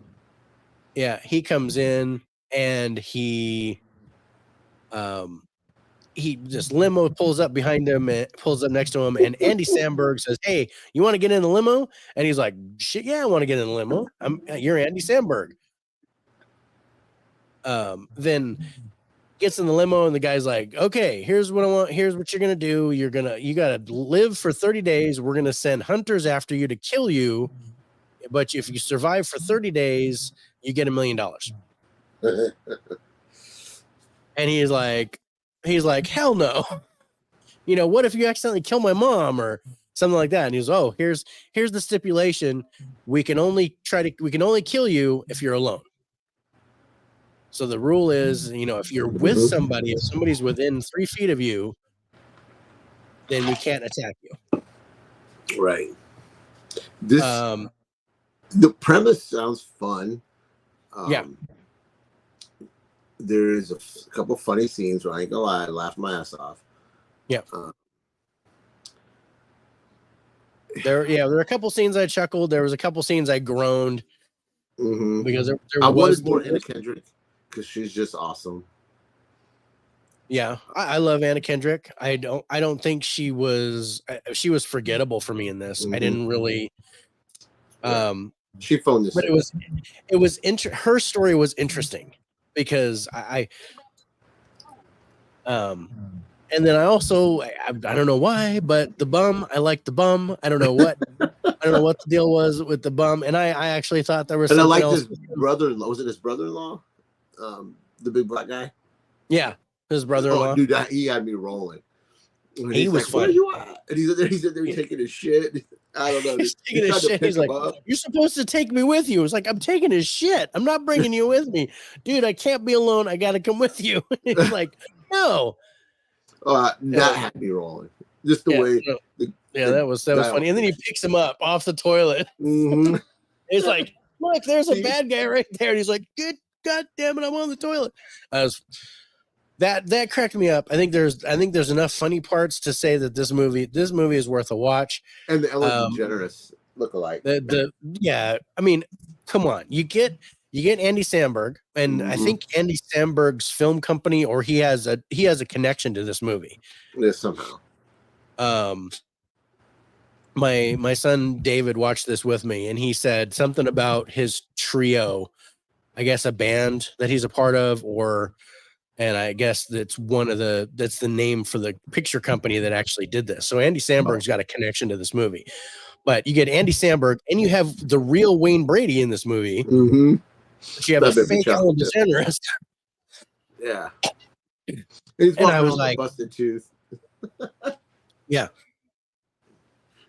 [SPEAKER 1] Yeah, he comes in and he just limo pulls up behind him and pulls up next to him, and Andy Samberg says, "Hey, you want to get in the limo?" And he's like, "Shit, yeah, I want to get in the limo. You're Andy Samberg." Then gets in the limo, and the guy's like, "Okay, here's what I want. Here's what you're gonna do. You gotta live for 30 days. We're gonna send hunters after you to kill you, but if you survive for 30 days, you get $1 million." And he's like, "Hell no. What if you accidentally kill my mom or something like that?" And he's, "Oh, here's the stipulation. We can only kill you if you're alone. So the rule is, if you're with somebody, if somebody's within 3 feet of you, then we can't attack you."
[SPEAKER 2] Right. This the premise sounds fun.
[SPEAKER 1] Yeah.
[SPEAKER 2] There's a couple funny scenes where I ain't gonna lie, I laughed my ass off.
[SPEAKER 1] Yeah. There were a couple scenes I chuckled. There was a couple scenes I groaned because
[SPEAKER 2] I wanted more Anna Kendrick because she's just awesome.
[SPEAKER 1] Yeah, I love Anna Kendrick. I don't think she was forgettable for me in this. I didn't really.
[SPEAKER 2] She phoned this.
[SPEAKER 1] But it was her story was interesting because I and then I also I don't know why, but the bum, I like the bum. I don't know what the deal was with the bum, and I actually thought there was something else.
[SPEAKER 2] His brother-in-law. Was it his brother-in-law? The big black guy.
[SPEAKER 1] Yeah, his brother-in-law.
[SPEAKER 2] Oh, dude, he had me rolling.
[SPEAKER 1] He was funny.
[SPEAKER 2] Where you at? And he's in there taking his shit. I don't know.
[SPEAKER 1] He's taking his shit. He's like, "You're supposed to take me with you." It's like, "I'm taking his shit. I'm not bringing you with me, dude. I can't be alone. I got to come with you." He's like, "No."
[SPEAKER 2] That had me rolling. Just the way.
[SPEAKER 1] That was funny. And then he picks him up off the toilet. It's like, "Look, there's a bad guy right there." And he's like, "Good, God damn it, I'm on the toilet." That cracked me up. I think there's enough funny parts to say that this movie is worth a watch.
[SPEAKER 2] And the Ellen DeGeneres look-alike.
[SPEAKER 1] Yeah, I mean, come on, you get Andy Samberg, and I think Andy Samberg's film company, or he has a connection to this movie.
[SPEAKER 2] Yeah, somehow.
[SPEAKER 1] My son David watched this with me, and he said something about his trio, I guess a band that he's a part of, and I guess that's that's the name for the picture company that actually did this. So Andy Samberg's got a connection to this movie. But you get Andy Samberg, and you have the real Wayne Brady in this movie. But you have a fake Ellen DeGeneres.
[SPEAKER 2] Yeah. He's
[SPEAKER 1] and I was like,
[SPEAKER 2] busted tooth.
[SPEAKER 1] Yeah.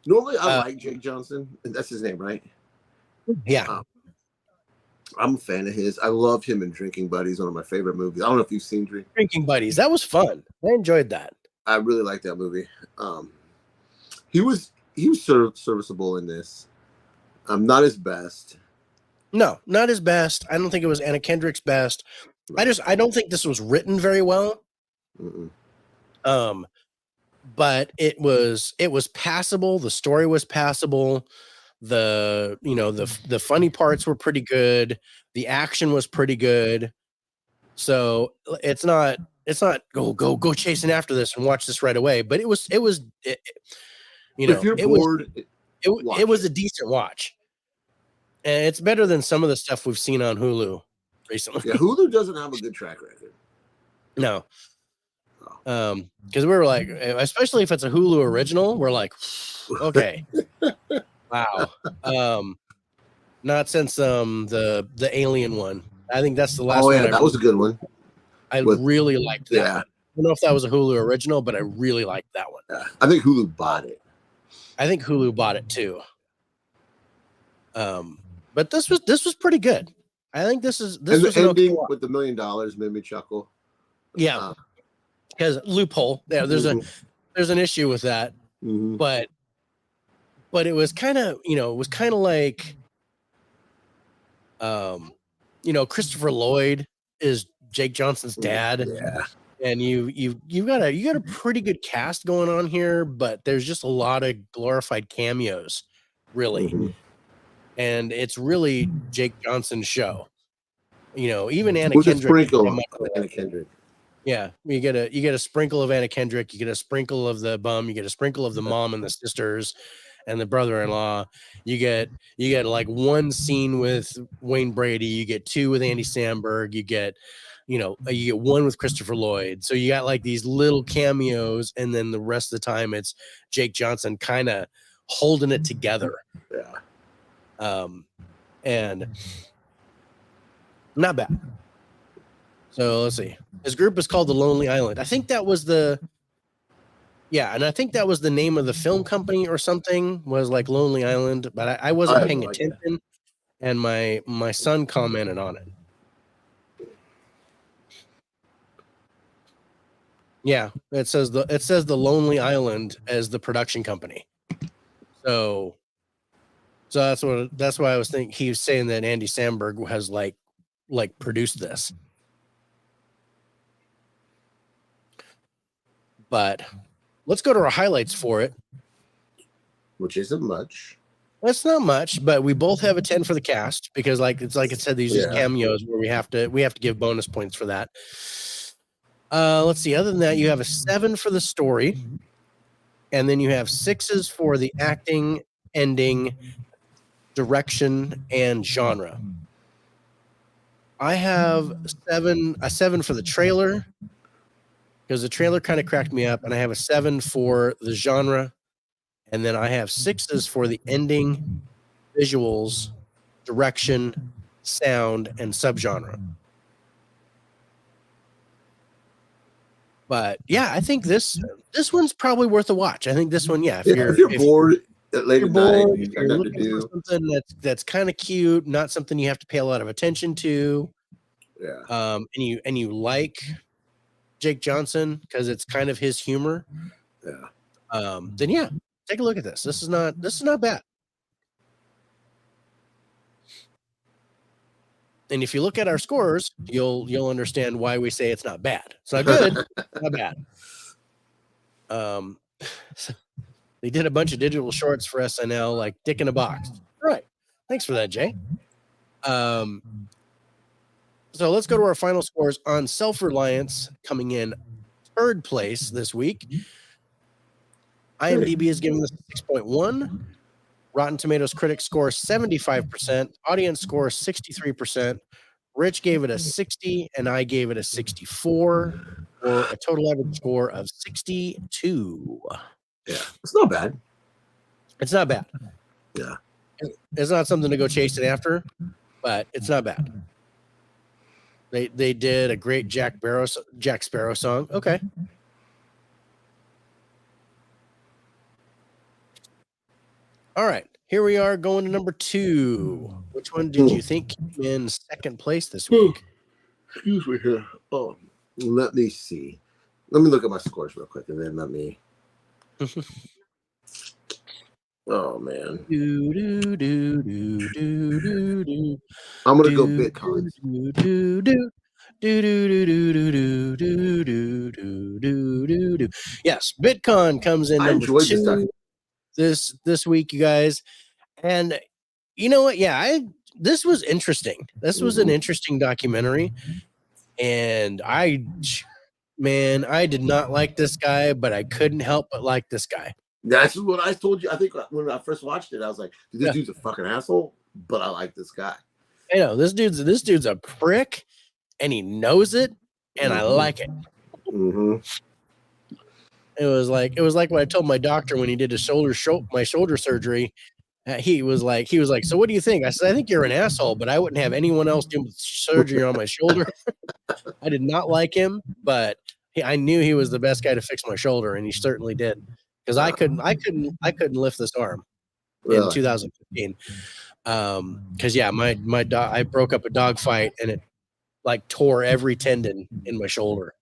[SPEAKER 2] Normally, I like Jake Johnson. That's his name, right?
[SPEAKER 1] Yeah.
[SPEAKER 2] I'm a fan of his. I love him in Drinking Buddies, one of my favorite movies. I don't know if you've seen
[SPEAKER 1] Drinking Buddies. That was fun. I enjoyed that.
[SPEAKER 2] I really liked that movie. He was serviceable in this. Not his best.
[SPEAKER 1] No, not his best. I don't think it was Anna Kendrick's best. Right. I don't think this was written very well. But it was passable. The story was passable. The funny parts were pretty good. The action was pretty good. So it's not go chasing after this and watch this right away. But it was if you're bored, it was a decent watch. And it's better than some of the stuff we've seen on Hulu recently.
[SPEAKER 2] Yeah, Hulu doesn't have a good track record.
[SPEAKER 1] No. Because we were like, especially if it's a Hulu original, we're like, okay, wow. Not since the Alien one. I think that's the last one.
[SPEAKER 2] Oh yeah, that was a good one.
[SPEAKER 1] I really liked that. Yeah. I don't know if that was a Hulu original, but I really liked that one.
[SPEAKER 2] Yeah. I think Hulu bought it.
[SPEAKER 1] I think Hulu bought it too. But this was pretty good. I think this was
[SPEAKER 2] the ending with the $1 million made me chuckle.
[SPEAKER 1] Yeah. Because loophole. Yeah, there's an issue with that. But it was kind of, like Christopher Lloyd is Jake Johnson's dad.
[SPEAKER 2] Yeah.
[SPEAKER 1] And you got a pretty good cast going on here, but there's just a lot of glorified cameos, really. And it's really Jake Johnson's show. Even Anna Kendrick.
[SPEAKER 2] Sprinkle Anna Kendrick.
[SPEAKER 1] Yeah, you get a sprinkle of Anna Kendrick, you get a sprinkle of the bum, you get a sprinkle of the mom and the sisters and the brother-in-law. You get like one scene with Wayne Brady, you get two with Andy Samberg, you get one with Christopher Lloyd. So you got like these little cameos, and then the rest of the time it's Jake Johnson kind of holding it together.
[SPEAKER 2] Yeah.
[SPEAKER 1] And not bad. So let's see. His group is called The Lonely Island. I think that was the name of the film company or something, was like Lonely Island, but I wasn't paying attention, and my son commented on it. Yeah, it says the Lonely Island as the production company. So that's why I was thinking he was saying that Andy Samberg has like produced this. But let's go to our highlights for it,
[SPEAKER 2] which isn't much.
[SPEAKER 1] That's not much, but we both have a 10 for the cast because, like I said, these are cameos where we have to give bonus points for that. Let's see. Other than that, you have a 7 for the story, and then you have 6s for the acting, ending, direction, and genre. I have a 7 for the trailer, because the trailer kind of cracked me up, and I have a 7 for the genre, and then I have 6s for the ending, visuals, direction, sound, and subgenre. But yeah, I think this one's probably worth a watch. I think this one, if you're bored
[SPEAKER 2] late at night, you're
[SPEAKER 1] looking for something that's kind of cute, not something you have to pay a lot of attention to.
[SPEAKER 2] Yeah.
[SPEAKER 1] And you like Jake Johnson because it's kind of his humor.
[SPEAKER 2] Yeah.
[SPEAKER 1] Then take a look at this. This is not bad. And if you look at our scores, you'll understand why we say it's not bad. It's not good, not bad. So they did a bunch of digital shorts for SNL, like Dick in a Box. Right. Thanks for that, Jay. So let's go to our final scores on Self-Reliance, coming in third place this week. IMDb is giving this 6.1. Rotten Tomatoes critics score 75%. Audience score 63%. Rich gave it a 60, and I gave it a 64, or a total average score of 62.
[SPEAKER 2] Yeah, it's not bad.
[SPEAKER 1] It's not bad.
[SPEAKER 2] Yeah.
[SPEAKER 1] It's not something to go chasing after, but it's not bad. They did a great Jack Sparrow song. Okay. All right. Here we are going to number 2. Which one did you think came in second place this week?
[SPEAKER 2] Excuse me here. Oh, let me see. Let me look at my scores real quick, and then let me. Oh man. I'm gonna go Bitconned.
[SPEAKER 1] Yes, Bitconned comes in number 2 this week, you guys. And you know what? Yeah, this was interesting. This was an interesting documentary. And I did not like this guy, but I couldn't help but like this guy.
[SPEAKER 2] That's what I told you. I think when I first watched it, I was like, this dude's a fucking asshole, but I like this guy.
[SPEAKER 1] I know this dude's a prick, and he knows it, and I like it. It was like what I told my doctor when he did his my shoulder surgery. He was like, so what do you think? I said, I think you're an asshole, but I wouldn't have anyone else do surgery on my shoulder. I did not like him, but I knew he was the best guy to fix my shoulder, and he certainly did. Because I couldn't lift this arm in 2015. Because I broke up a dog fight, and it like tore every tendon in my shoulder.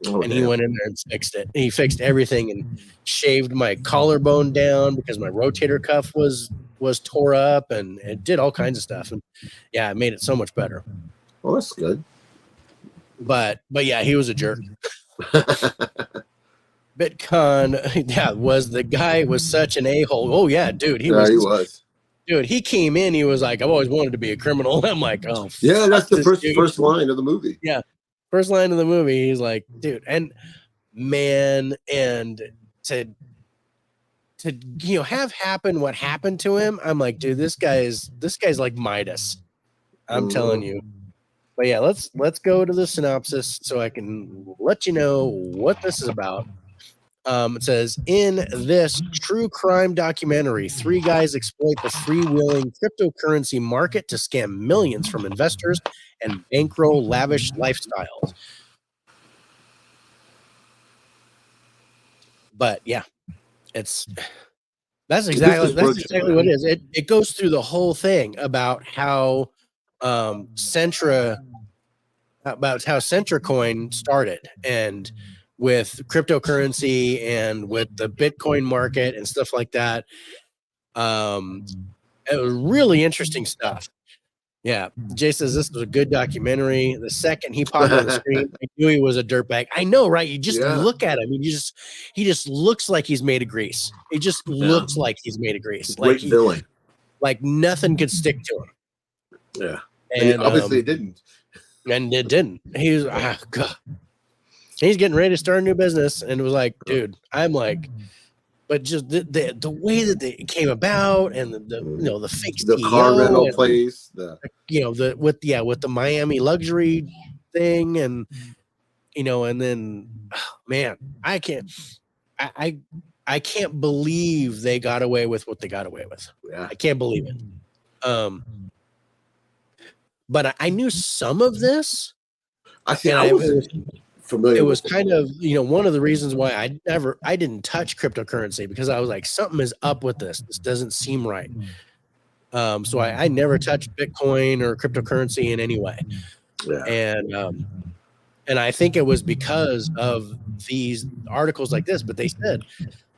[SPEAKER 1] He went in there and fixed it. He fixed everything and shaved my collarbone down because my rotator cuff was tore up, and it did all kinds of stuff. And yeah, it made it so much better.
[SPEAKER 2] Well, that's good.
[SPEAKER 1] But yeah, he was a jerk. Bitconned, was such an a-hole. Oh yeah, dude, he was. Dude, he came in. He was like, "I've always wanted to be a criminal." I'm like, "Oh,
[SPEAKER 2] yeah, that's the first line of the movie."
[SPEAKER 1] Yeah, first line of the movie. He's like, "Dude," and man, and to have happen what happened to him. I'm like, dude, this guy's like Midas. I'm telling you. But yeah, let's go to the synopsis so I can let you know what this is about. It says, in this true crime documentary, 3 guys exploit the freewheeling cryptocurrency market to scam millions from investors and bankroll lavish lifestyles. But yeah, that's exactly what it is. It goes through the whole thing about how CentraCoin started, and with cryptocurrency and with the Bitcoin market and stuff like that. It was really interesting stuff. Yeah. Jay says this was a good documentary. The second he popped on the screen, I knew he was a dirtbag. I know, right? You just look at him. He just looks like he's made of grease. He just looks like he's made of grease.
[SPEAKER 2] Great villain.
[SPEAKER 1] Like nothing could stick to him.
[SPEAKER 2] Yeah. And obviously it didn't.
[SPEAKER 1] And it didn't. He was God. He's getting ready to start a new business, and it was like, dude, I'm like, but just the way that it came about, and the fake
[SPEAKER 2] the CEO car rental place,
[SPEAKER 1] with the Miami luxury thing, and and then man, I can't believe they got away with what they got away with.
[SPEAKER 2] Yeah.
[SPEAKER 1] I can't believe it. But I knew some of this.
[SPEAKER 2] Familiar.
[SPEAKER 1] It was kind of, one of the reasons why I didn't touch cryptocurrency, because I was like, something is up with this. This doesn't seem right. So I never touched Bitcoin or cryptocurrency in any way.
[SPEAKER 2] Yeah.
[SPEAKER 1] And I think it was because of these articles like this, but they said,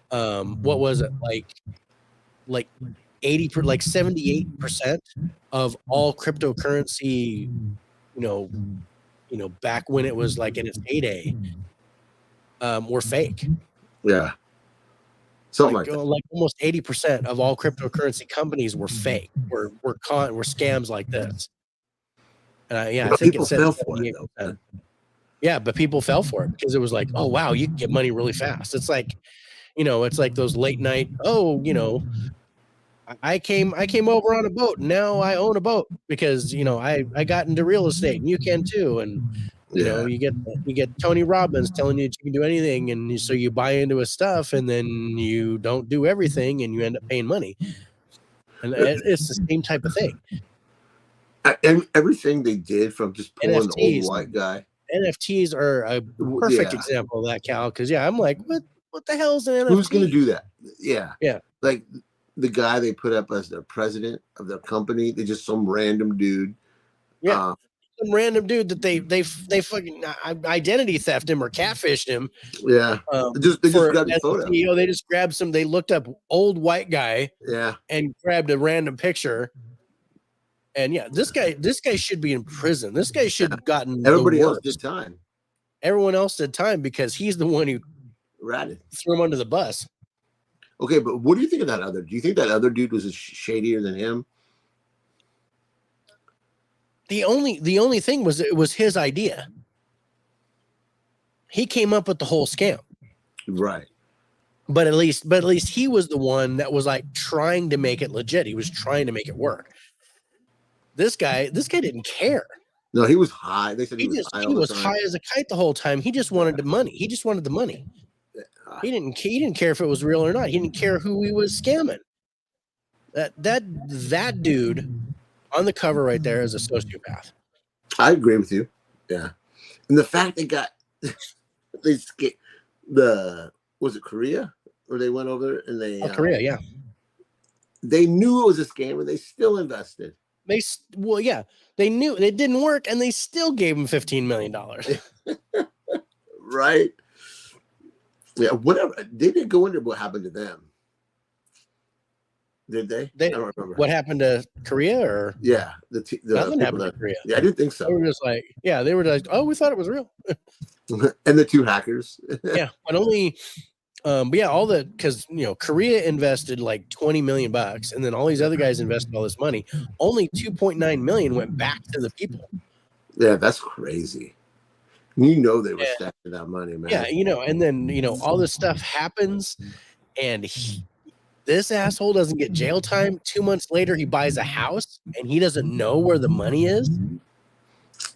[SPEAKER 1] what was it, like like 78% of all cryptocurrency, back when it was like in its heyday, were fake.
[SPEAKER 2] Yeah. Something like that.
[SPEAKER 1] Like almost 80% of all cryptocurrency companies were fake, were scams like this. And I think it said 78%. Yeah, but people fell for it because it was like, oh wow, you can get money really fast. It's like, it's like those late night, I came over on a boat. Now I own a boat because I got into real estate, and you can too. And you get Tony Robbins telling you that you can do anything, and so you buy into his stuff, and then you don't do everything, and you end up paying money. And it's the same type of thing.
[SPEAKER 2] Everything they did, from just pulling the old white guy.
[SPEAKER 1] NFTs are a perfect example of that, Cal. Because I'm like, what the hell is an NFT?
[SPEAKER 2] Who's going to do that? Yeah.
[SPEAKER 1] Like
[SPEAKER 2] the guy they put up as their president of their company, they just some random dude.
[SPEAKER 1] Yeah. Some random dude that they fucking identity theft him or catfished him.
[SPEAKER 2] Yeah. They just grabbed a photo.
[SPEAKER 1] CEO, they just grabbed they looked up old white guy.
[SPEAKER 2] Yeah.
[SPEAKER 1] And grabbed a random picture. And this guy should be in prison. This guy should have gotten
[SPEAKER 2] everybody else did time.
[SPEAKER 1] Everyone else did time because he's the one who
[SPEAKER 2] ratted,
[SPEAKER 1] threw him under the bus.
[SPEAKER 2] Okay, but what do you think of that other? Do you think that other dude was shadier than him?
[SPEAKER 1] The only thing was it was his idea. He came up with the whole scam.
[SPEAKER 2] Right.
[SPEAKER 1] But at least he was the one that was like trying to make it legit. He was trying to make it work. This guy didn't care.
[SPEAKER 2] No, he was high. They said he was high.
[SPEAKER 1] He was high as a kite the whole time. He just wanted the money. He just wanted the money. He didn't care if it was real or not. He didn't care who he was scamming. That dude on the cover right there is a sociopath.
[SPEAKER 2] I agree with you. Yeah, and the fact they got was it Korea, or they went over and they
[SPEAKER 1] Korea, yeah.
[SPEAKER 2] They knew it was a scam and they still invested.
[SPEAKER 1] They knew it didn't work and they still gave him $15 million.
[SPEAKER 2] Right. Yeah, whatever. They didn't go into what happened to them. Did they? I don't remember.
[SPEAKER 1] What happened to Korea or?
[SPEAKER 2] Yeah.
[SPEAKER 1] Nothing happened to Korea.
[SPEAKER 2] Yeah, I didn't think so.
[SPEAKER 1] They were just like, oh, we thought it was real.
[SPEAKER 2] And the two hackers.
[SPEAKER 1] Yeah, but only, because Korea invested like $20 million, and then all these other guys invested all this money. Only 2.9 million went back to the people.
[SPEAKER 2] Yeah, that's crazy. They were stacking that money, man.
[SPEAKER 1] Yeah, and then all this stuff happens, and this asshole doesn't get jail time. 2 months later, he buys a house, and he doesn't know where the money is.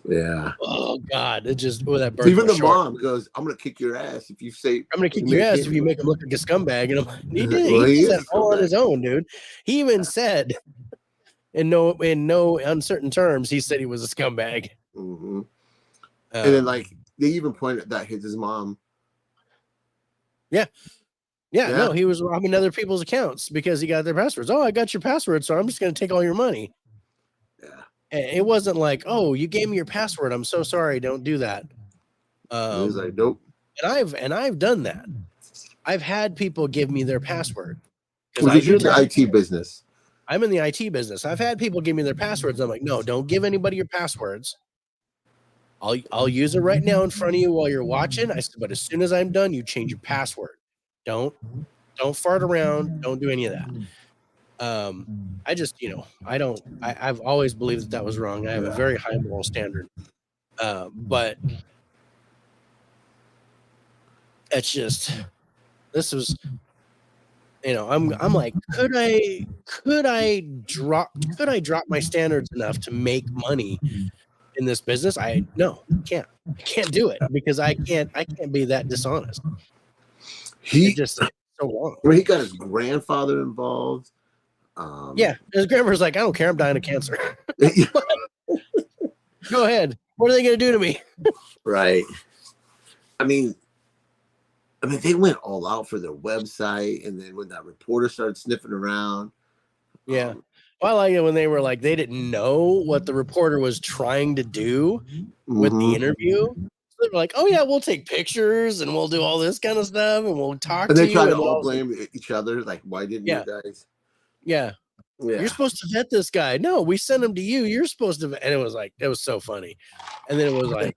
[SPEAKER 2] Yeah.
[SPEAKER 1] Oh God! It just that burns.
[SPEAKER 2] Even the mom goes, "I'm gonna kick your ass if you say."
[SPEAKER 1] I'm gonna kick your ass if you make him look like a scumbag. And I'm like, he did. Well, he said all on his own, dude. He even said, in no uncertain terms, he said he was a scumbag.
[SPEAKER 2] Mm-hmm. And then, they even pointed that his mom.
[SPEAKER 1] Yeah. No, he was robbing other people's accounts because he got their passwords. Oh, I got your password, so I'm just gonna take all your money.
[SPEAKER 2] Yeah.
[SPEAKER 1] It wasn't like, oh, you gave me your password. I'm so sorry. Don't do that.
[SPEAKER 2] He was like, nope.
[SPEAKER 1] And I've done that. I've had people give me their password.
[SPEAKER 2] Because you're in the IT business.
[SPEAKER 1] I'm in the IT business. I've had people give me their passwords. I'm like, no, don't give anybody your passwords. I'll use it right now in front of you while you're watching. I said, but as soon as I'm done, you change your password. Don't fart around. Don't do any of that. I just, I've always believed that was wrong. I have a very high moral standard. But it's just, this was, I'm like, could I drop my standards enough to make money in this business? I can't do it because I can't be that dishonest.
[SPEAKER 2] He
[SPEAKER 1] just so wrong.
[SPEAKER 2] When he got his grandfather involved.
[SPEAKER 1] His grandmother's like, I don't care, I'm dying of cancer. Go ahead. What are they gonna do to me?
[SPEAKER 2] Right. I mean, they went all out for their website, and then when that reporter started sniffing around.
[SPEAKER 1] Yeah. Well, I like it when they were like, they didn't know what the reporter was trying to do with the interview. So they were like, oh yeah, we'll take pictures and we'll do all this kind of stuff and we'll talk to you.
[SPEAKER 2] And they try to all blame each other. Like, why didn't you guys?
[SPEAKER 1] Yeah. You're supposed to vet this guy. No, we sent him to you. You're supposed to vet. And it was so funny. And then it was like,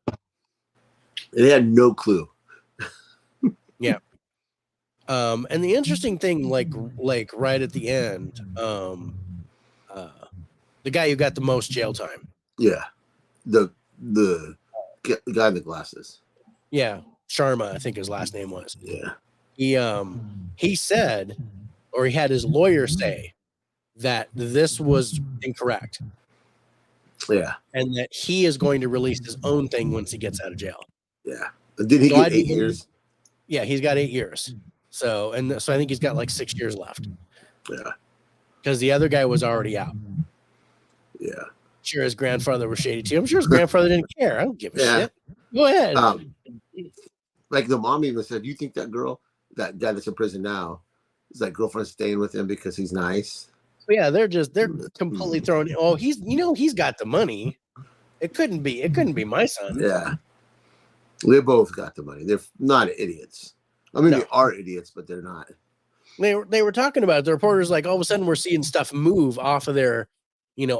[SPEAKER 2] they had no clue.
[SPEAKER 1] Yeah. And the interesting thing, like right at the end, the guy who got the most jail time.
[SPEAKER 2] Yeah. The guy in the glasses.
[SPEAKER 1] Yeah. Sharma, I think his last name was.
[SPEAKER 2] Yeah.
[SPEAKER 1] He said, or he had his lawyer say, that this was incorrect.
[SPEAKER 2] Yeah.
[SPEAKER 1] And that he is going to release his own thing once he gets out of jail.
[SPEAKER 2] Yeah. Did he get 8 years?
[SPEAKER 1] Yeah, he's got 8 years. So I think he's got like 6 years left.
[SPEAKER 2] Yeah.
[SPEAKER 1] Because the other guy was already out.
[SPEAKER 2] Yeah.
[SPEAKER 1] Sure, his grandfather was shady too. I'm sure his grandfather didn't care. I don't give a shit. Go ahead.
[SPEAKER 2] Like the mom even said, you think that guy that's in prison now, is that girlfriend staying with him because he's nice?
[SPEAKER 1] Yeah, they're completely throwing. Oh, he's got the money. It couldn't be my son.
[SPEAKER 2] Yeah, they both got the money. They're not idiots. I mean, they are idiots, but they're not.
[SPEAKER 1] They were talking about it. The reporters like all of a sudden we're seeing stuff move off of their,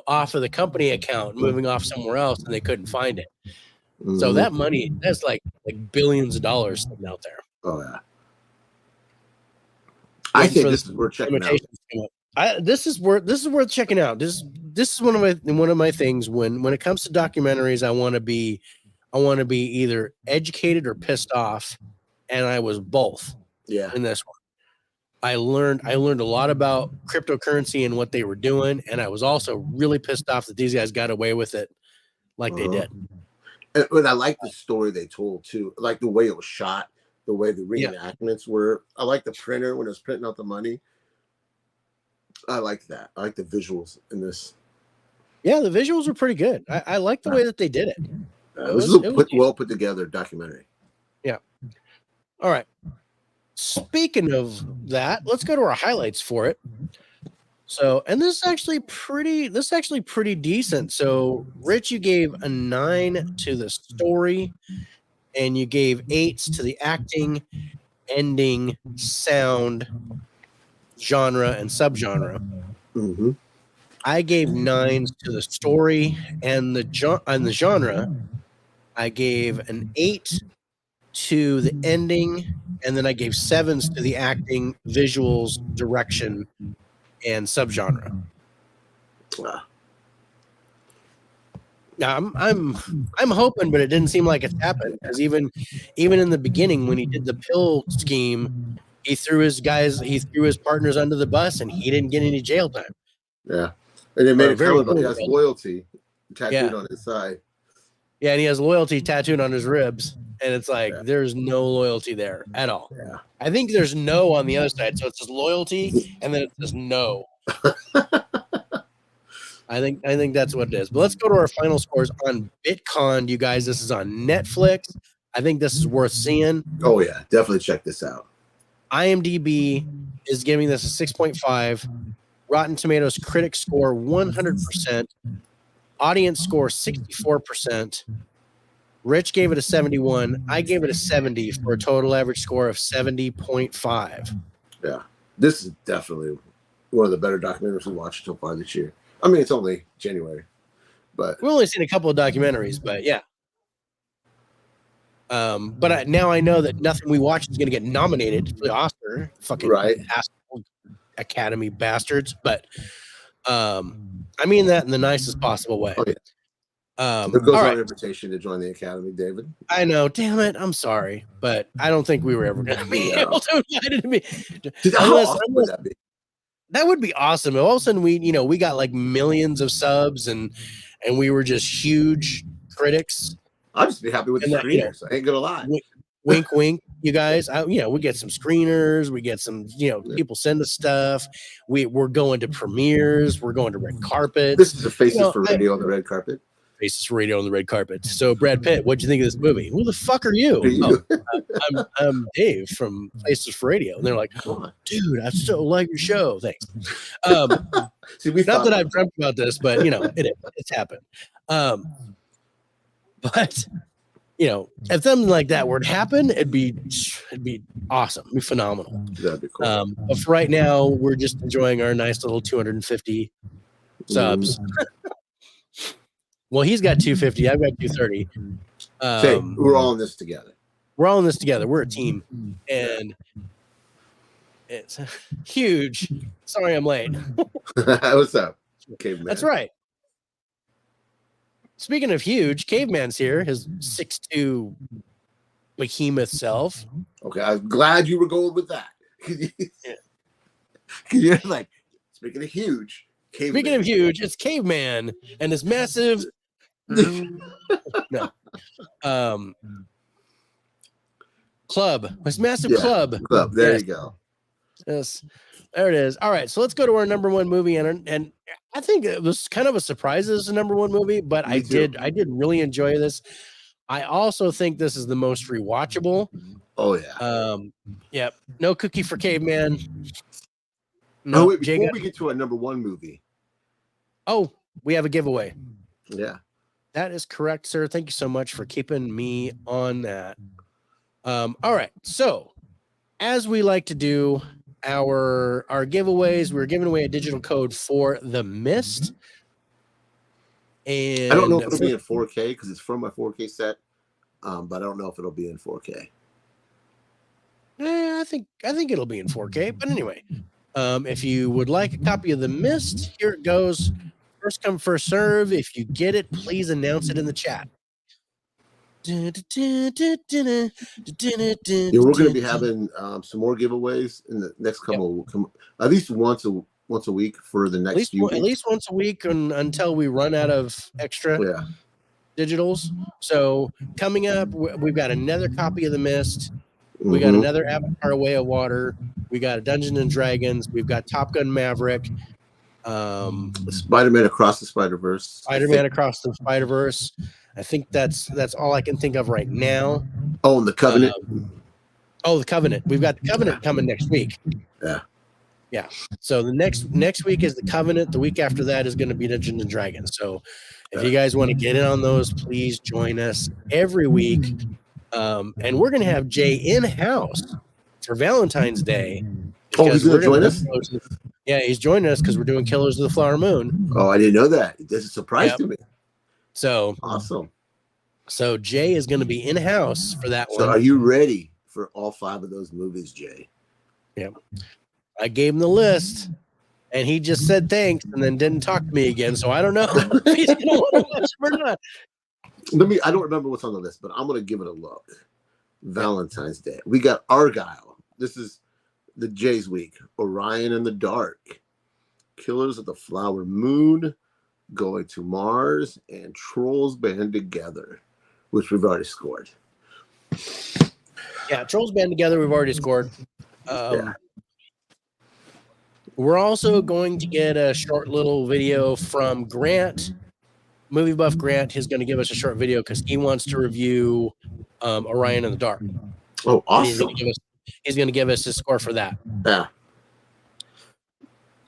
[SPEAKER 1] off of the company account, moving off somewhere else, and they couldn't find it. Mm-hmm. So that money, that's like billions of dollars sitting out there.
[SPEAKER 2] Oh yeah. I think this is worth checking out.
[SPEAKER 1] This is worth checking out. This is one of my things when it comes to documentaries. I want to be either educated or pissed off, and I was both.
[SPEAKER 2] Yeah.
[SPEAKER 1] In this one, I learned a lot about cryptocurrency and what they were doing, and I was also really pissed off that these guys got away with it like they did.
[SPEAKER 2] And I like the story they told too, like the way it was shot, the way the reenactments were. I like the printer when it was printing out the money. I like that. I like the visuals in this.
[SPEAKER 1] Yeah, the visuals were pretty good. I like the way that they did it.
[SPEAKER 2] This is a well put together documentary. Yeah.
[SPEAKER 1] All right. Speaking of that, let's go to our highlights for it. So, and this is actually pretty decent. So, Rich, you gave a 9 to the story, and you gave 8s to the acting, ending, sound, genre, and subgenre.
[SPEAKER 2] Mm-hmm.
[SPEAKER 1] I gave 9s to the story and the genre. I gave an 8 to the ending, and then I gave 7s to the acting, visuals, direction, and subgenre. Now I'm hoping, but it didn't seem like it's happened, because even in the beginning when he did the pill scheme, he threw his partners under the bus, and he didn't get any jail time.
[SPEAKER 2] Yeah, and they made it clear that he has loyalty tattooed on his side. Yeah,
[SPEAKER 1] and he has loyalty tattooed on his ribs, and it's like there's no loyalty there at all.
[SPEAKER 2] Yeah,
[SPEAKER 1] I think there's no on the other side, so it says loyalty, and then it says no. I think that's what it is. But let's go to our final scores on Bitconned, you guys. This is on Netflix. I think this is worth seeing.
[SPEAKER 2] Oh yeah, definitely check this out.
[SPEAKER 1] IMDb is giving this a 6.5. Rotten Tomatoes critic score 100%. Audience score 64%. Rich gave it a 71. I gave it a 70 for a total average score of 70.5.
[SPEAKER 2] Yeah, this is definitely one of the better documentaries we watched so far this year. I mean, it's only January, but
[SPEAKER 1] we've only seen a couple of documentaries, but yeah. But now I know that nothing we watch is going to get nominated for the Oscar. Fucking Academy bastards. But I mean that in the nicest possible way.
[SPEAKER 2] Oh, yeah. There goes our invitation to join the Academy, David.
[SPEAKER 1] I know. Damn it. I'm sorry, but I don't think we were ever going to be able to invite me.
[SPEAKER 2] How awesome would that be?
[SPEAKER 1] That would be awesome. All of a sudden, we got like millions of subs, and we were just huge critics.
[SPEAKER 2] I'll just be happy with the screeners. I ain't gonna lie.
[SPEAKER 1] Wink, wink, you guys. We get some screeners. We get some, people send us stuff. We're going to premieres. We're going to red carpet.
[SPEAKER 2] This is the Faces for Radio on the red carpet.
[SPEAKER 1] Faces for Radio on the red carpet. So, Brad Pitt, what'd you think of this movie? Who the fuck are you? I'm Dave from Faces for Radio. And they're like, dude, I still like your show. Thanks. Not that I've dreamt about this, but it's happened. But if something like that were to happen, it'd be awesome. It'd be phenomenal.
[SPEAKER 2] That'd be cool.
[SPEAKER 1] But for right now, we're just enjoying our nice little 250 subs. Well, he's got 250. I've got 230.
[SPEAKER 2] We're all in this together.
[SPEAKER 1] We're all in this together. We're a team, and it's huge. Sorry, I'm late.
[SPEAKER 2] What's up, Caveman?
[SPEAKER 1] That's right. Speaking of huge, Caveman's here, his 6'2" behemoth self.
[SPEAKER 2] Okay, I'm glad you were going with that. You're like, speaking of huge, Caveman.
[SPEAKER 1] Speaking of huge, it's Caveman and his massive club. His massive club.
[SPEAKER 2] There you go.
[SPEAKER 1] Yes, there it is. All right, so let's go to our number one movie, and I think it was kind of a surprise as a number one movie, but I did really enjoy this. I also think this is the most rewatchable.
[SPEAKER 2] Oh yeah.
[SPEAKER 1] Yep. No cookie for Caveman.
[SPEAKER 2] No, wait, before we get to our number one movie.
[SPEAKER 1] Oh, we have a giveaway.
[SPEAKER 2] Yeah.
[SPEAKER 1] That is correct, sir. Thank you so much for keeping me on that. All right. So, as we like to do our giveaways, we're giving away a digital code for The Mist. And
[SPEAKER 2] I don't know if it'll be in 4K because it's from my 4K set, but I don't know if it'll be in 4K.
[SPEAKER 1] I think it'll be in 4K. But anyway, if you would like a copy of The Mist, here it goes. First come, first serve. If you get it, please announce it in the chat.
[SPEAKER 2] Yeah, we're going to be having some more giveaways in the next couple, at least once a week for the next few weeks.
[SPEAKER 1] At least once a week until we run out of extra digitals. So coming up, we've got another copy of The Mist. We got another Avatar: Way of Water. We got a Dungeons and Dragons. We've got Top Gun Maverick.
[SPEAKER 2] Spider-Man Across the Spider-Verse.
[SPEAKER 1] Spider-Man Across the Spider-Verse. I think that's all I can think of right now.
[SPEAKER 2] Oh, and the Covenant.
[SPEAKER 1] The Covenant. We've got the Covenant coming next week. Yeah. So the next week is the Covenant. The week after that is going to be Dungeons and Dragons. So if you guys want to get in on those, please join us every week. And we're going to have Jay in-house for Valentine's Day.
[SPEAKER 2] Oh, he's going to join us?
[SPEAKER 1] Yeah, he's joining us because we're doing Killers of the Flower Moon.
[SPEAKER 2] Oh, I didn't know that. This is a surprise to me.
[SPEAKER 1] So
[SPEAKER 2] awesome.
[SPEAKER 1] So Jay is going to be in-house for that one.
[SPEAKER 2] So are you ready for all 5 of those movies, Jay?
[SPEAKER 1] Yeah. I gave him the list, and he just said thanks and then didn't talk to me again. So I don't know if he's going to want to watch them or not.
[SPEAKER 2] I don't remember what's on the list, but I'm going to give it a look. Valentine's Day. We got Argyle. This is the Jay's week. Orion in the Dark. Killers of the Flower Moon. Going to Mars, and Trolls Band Together, which we've already scored.
[SPEAKER 1] Yeah, Trolls Band Together, we've already scored. We're also going to get a short little video from Grant. Movie Buff Grant is going to give us a short video because he wants to review Orion in the Dark.
[SPEAKER 2] Oh, awesome.
[SPEAKER 1] He's going to give us his score for that.
[SPEAKER 2] Yeah.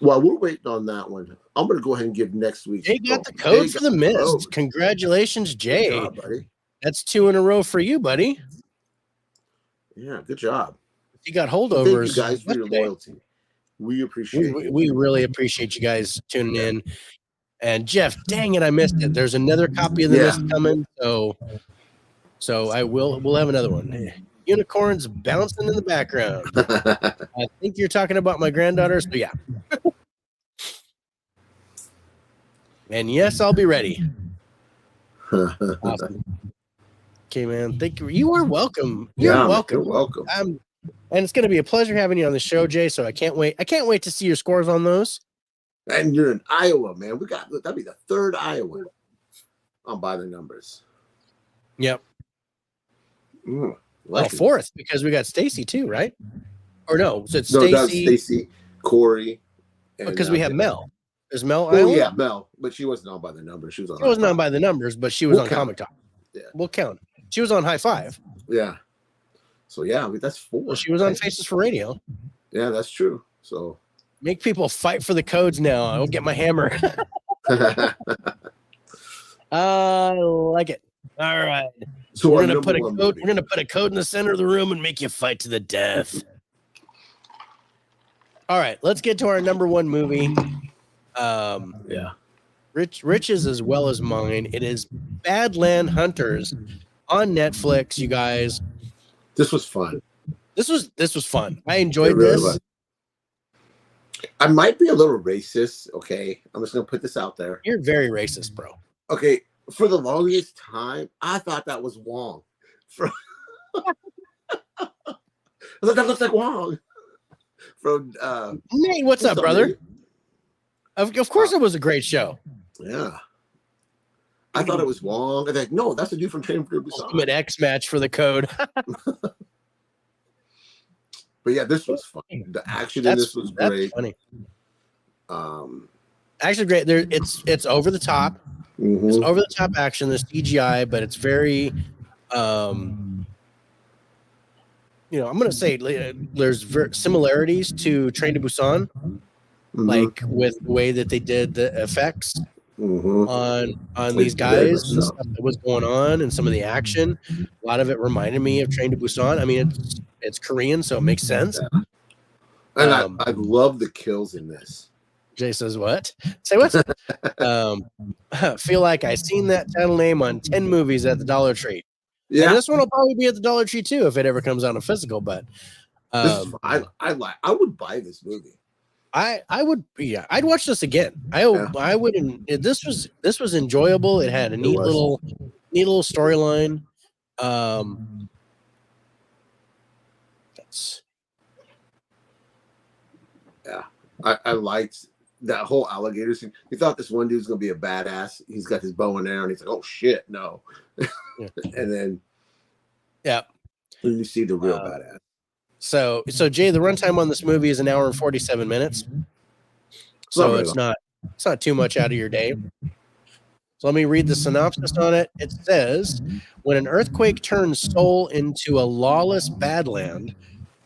[SPEAKER 2] While we're waiting on that one, I'm going to go ahead and give next week.
[SPEAKER 1] Jay got the code for The Mist. Congratulations, Jay.
[SPEAKER 2] Good job, buddy.
[SPEAKER 1] That's 2 in a row for you, buddy.
[SPEAKER 2] Yeah, good job.
[SPEAKER 1] You got holdovers.
[SPEAKER 2] Thank you guys for your loyalty. We appreciate it.
[SPEAKER 1] We really appreciate you guys tuning in. And Jeff, dang it, I missed it. There's another copy of The Mist coming. So we'll have another one. Unicorns bouncing in the background. I think you're talking about my granddaughter. So yeah. And yes, I'll be ready. Awesome. Okay, man. Thank you. You are welcome. You're welcome.
[SPEAKER 2] You're welcome.
[SPEAKER 1] And it's going to be a pleasure having you on the show, Jay. So I can't wait. I can't wait to see your scores on those.
[SPEAKER 2] And you're in Iowa, man. That'd be the 3rd Iowa. I'll buy the numbers.
[SPEAKER 1] Yep. Well, 4th because we got Stacy too, right? Or no? So it's
[SPEAKER 2] Stacy, Corey,
[SPEAKER 1] because we have Mel. There's Mel.
[SPEAKER 2] Oh yeah, Mel, but she wasn't on by the numbers. She wasn't
[SPEAKER 1] on by the numbers, but she was on Comic Talk.
[SPEAKER 2] Yeah,
[SPEAKER 1] we'll count. She was on High Five.
[SPEAKER 2] Yeah. So yeah, that's 4.
[SPEAKER 1] Well, she was on Faces for Radio.
[SPEAKER 2] Yeah, that's true. So
[SPEAKER 1] make people fight for the codes now. I'll get my hammer. I like it. All right.
[SPEAKER 2] So
[SPEAKER 1] we're gonna put a coat. We're gonna put a coat in the center of the room and make you fight to the death. All right, let's get to our number one movie.
[SPEAKER 2] Yeah,
[SPEAKER 1] Rich's as well as mine. It is Badland Hunters on Netflix. You guys,
[SPEAKER 2] this was fun.
[SPEAKER 1] This was fun. I enjoyed really this. Was.
[SPEAKER 2] I might be a little racist. Okay, I'm just gonna put this out there.
[SPEAKER 1] You're very racist, bro.
[SPEAKER 2] Okay, for the longest time, I thought that was Wong. I thought that looks like Wong. From
[SPEAKER 1] Nate, what's up, brother? Of course, it was a great show.
[SPEAKER 2] Yeah, I thought it was Wong. I was like, no, that's a dude from Train for Busan.
[SPEAKER 1] Ultimate X match for the code.
[SPEAKER 2] But yeah, this was fun. The action in this was great.
[SPEAKER 1] Funny. Actually, great. It's over the top. Mm-hmm. It's over the top action. There's CGI, but it's very, I'm gonna say there's similarities to Train to Busan, like with the way that they did the effects on these guys and the stuff that was going on and some of the action. A lot of it reminded me of Train to Busan. I mean, it's Korean, so it makes sense.
[SPEAKER 2] And I love the kills in this.
[SPEAKER 1] Jay says, what? Say what? Feel like I seen that title name on 10 movies at the Dollar Tree. Yeah. And this one will probably be at the Dollar Tree too if it ever comes out in physical. But
[SPEAKER 2] I would buy this movie.
[SPEAKER 1] I would, yeah, I'd watch this again. I wouldn't. This was enjoyable. It had a neat little storyline.
[SPEAKER 2] I liked that whole alligator scene. You thought this one dude's gonna be a badass. He's got his bow and arrow, and he's like, "Oh shit, no!" And then,
[SPEAKER 1] then
[SPEAKER 2] you see the real badass.
[SPEAKER 1] So Jay, the runtime on this movie is 1 hour and 47 minutes. So it's not too much out of your day. So let me read the synopsis on it. It says, when an earthquake turns Seoul into a lawless badland,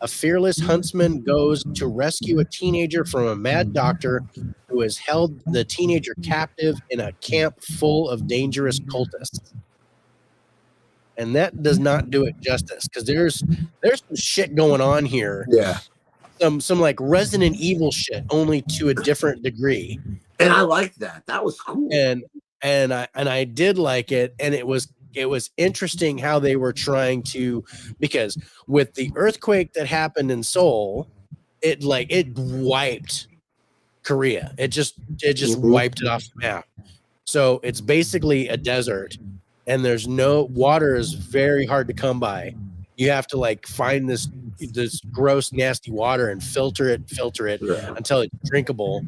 [SPEAKER 1] a fearless huntsman goes to rescue a teenager from a mad doctor who has held the teenager captive in a camp full of dangerous cultists. And that does not do it justice, because there's some shit going on here.
[SPEAKER 2] Yeah.
[SPEAKER 1] Some like Resident Evil shit, only to a different degree.
[SPEAKER 2] And I liked that. That was cool.
[SPEAKER 1] And I did like it, and it was interesting how they were trying to, because with the earthquake that happened in Seoul, it wiped Korea. It just wiped it off the map. So it's basically a desert, and there's no water is very hard to come by. You have to like find this gross, nasty water and filter it until it's drinkable.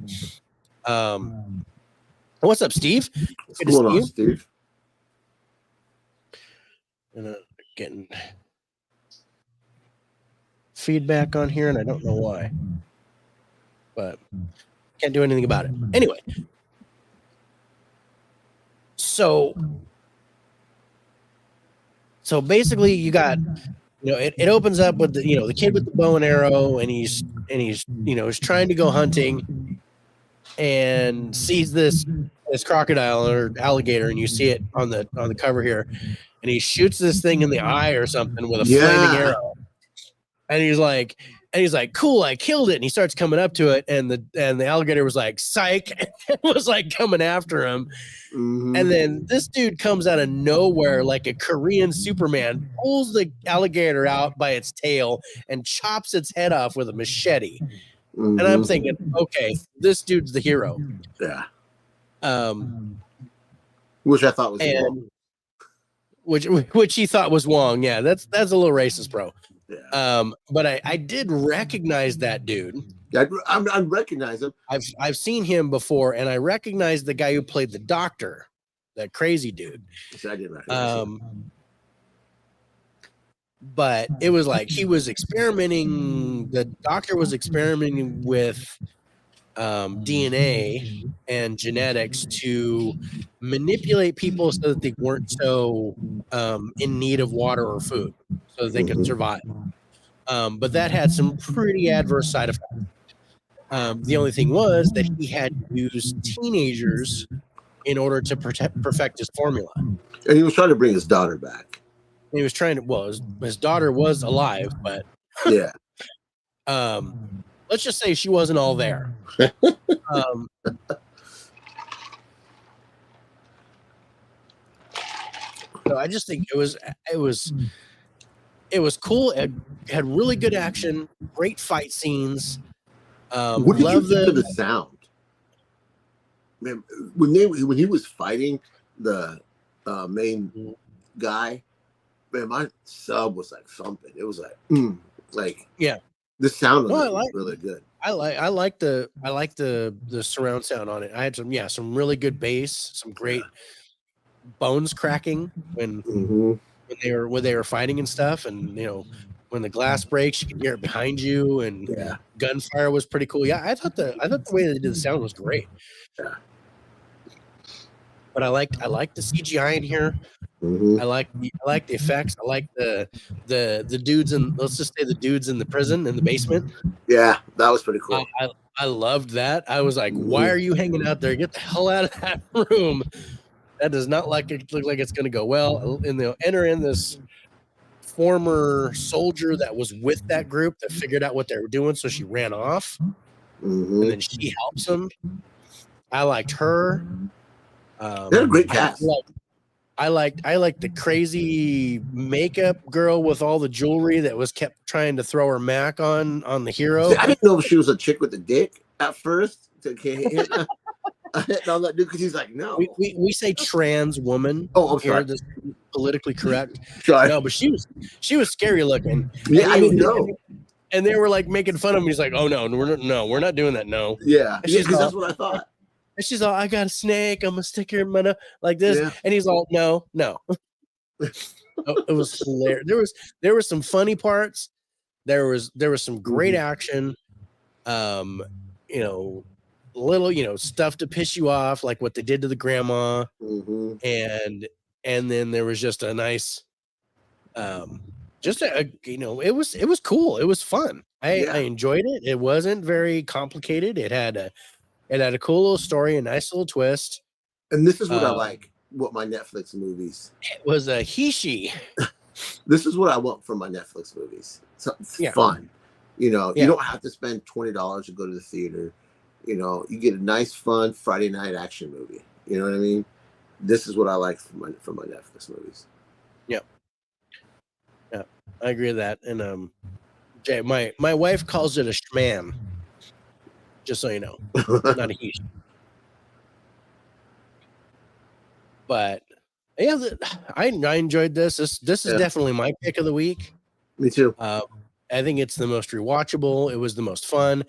[SPEAKER 1] What's up, Steve?
[SPEAKER 2] What's going on, Steve?
[SPEAKER 1] Getting feedback on here, and I don't know why, but can't do anything about it. Anyway, so basically, you got, it opens up with the kid with the bow and arrow, and he's he's trying to go hunting, and sees this crocodile or alligator, and you see it on the cover here. And he shoots this thing in the eye or something with a flaming arrow. And he's like, cool, I killed it. And he starts coming up to it, and the alligator was like, psych, and was like coming after him. Mm-hmm. And then this dude comes out of nowhere like a Korean Superman, pulls the alligator out by its tail and chops its head off with a machete. Mm-hmm. And I'm thinking, okay, this dude's the hero.
[SPEAKER 2] Yeah. Which I thought was wrong.
[SPEAKER 1] Which he thought was Wong. Yeah, that's a little racist, bro. Yeah. But I did recognize that dude.
[SPEAKER 2] Yeah, I recognize him.
[SPEAKER 1] I've seen him before, and I recognize the guy who played the doctor, that crazy dude.
[SPEAKER 2] I didn't recognize him.
[SPEAKER 1] But it was like he was experimenting. The doctor was experimenting with DNA and genetics to manipulate people so that they weren't so in need of water or food, so that they could survive. But that had some pretty adverse side effects. The only thing was that he had used teenagers in order to perfect his formula.
[SPEAKER 2] And he was trying to bring his daughter back.
[SPEAKER 1] He was trying to. Well, his daughter was alive, but
[SPEAKER 2] yeah.
[SPEAKER 1] Let's just say she wasn't all there. So I just think it was cool. It had really good action, great fight scenes.
[SPEAKER 2] What did you think of the sound? Man, when he was fighting the main guy, man, my sub was like thumping. It was like
[SPEAKER 1] yeah.
[SPEAKER 2] The sound was really good.
[SPEAKER 1] I like the surround sound on it. I had some really good bass, some great bones cracking when they were fighting and stuff, and when the glass breaks, you can hear it behind you, and gunfire was pretty cool. Yeah, I thought the way they did the sound was great.
[SPEAKER 2] Yeah.
[SPEAKER 1] But I liked the CGI in here. I like the effects. I like the dudes in, let's just say, the dudes in the prison in the basement.
[SPEAKER 2] Yeah, that was pretty cool.
[SPEAKER 1] I loved that. I was like, why are you hanging out there? Get the hell out of that room. That does not look like it's going to go well. And they'll enter in this former soldier that was with that group that figured out what they were doing, so she ran off. And then she helps them. I liked her.
[SPEAKER 2] They're a great cast.
[SPEAKER 1] I liked the crazy makeup girl with all the jewelry that was kept trying to throw her mac on the hero.
[SPEAKER 2] See, I didn't know if she was a chick with a dick at first. All that dude, because he's like, no.
[SPEAKER 1] We say trans woman.
[SPEAKER 2] Oh, I'm sorry.
[SPEAKER 1] This is politically correct.
[SPEAKER 2] Sorry.
[SPEAKER 1] No, but she was scary looking.
[SPEAKER 2] Yeah, I didn't know.
[SPEAKER 1] And they were like making fun of him. He's like, oh no, we're not doing that. No.
[SPEAKER 2] Yeah, because that's what I thought.
[SPEAKER 1] And she's all, I got a snake. I'm gonna stick your money like this. Yeah. And he's all, no. It was hilarious. There was some funny parts. There was some great action. Little stuff to piss you off, like what they did to the grandma. And then there was just a nice, it was cool. It was fun. I enjoyed it. It wasn't very complicated. It had a cool little story, a nice little twist.
[SPEAKER 2] And this is what I like. What my Netflix movies.
[SPEAKER 1] It was a he-she.
[SPEAKER 2] This is what I want from my Netflix movies. Something fun. You don't have to spend $20 to go to the theater. You get a nice, fun Friday night action movie. You know what I mean? This is what I like from my Netflix movies.
[SPEAKER 1] Yep. Yeah, I agree with that. And Jay, my wife calls it a schman. Just so you know, not a he. But yeah, I enjoyed this. This is definitely my pick of the week.
[SPEAKER 2] Me too.
[SPEAKER 1] I think it's the most rewatchable. It was the most fun.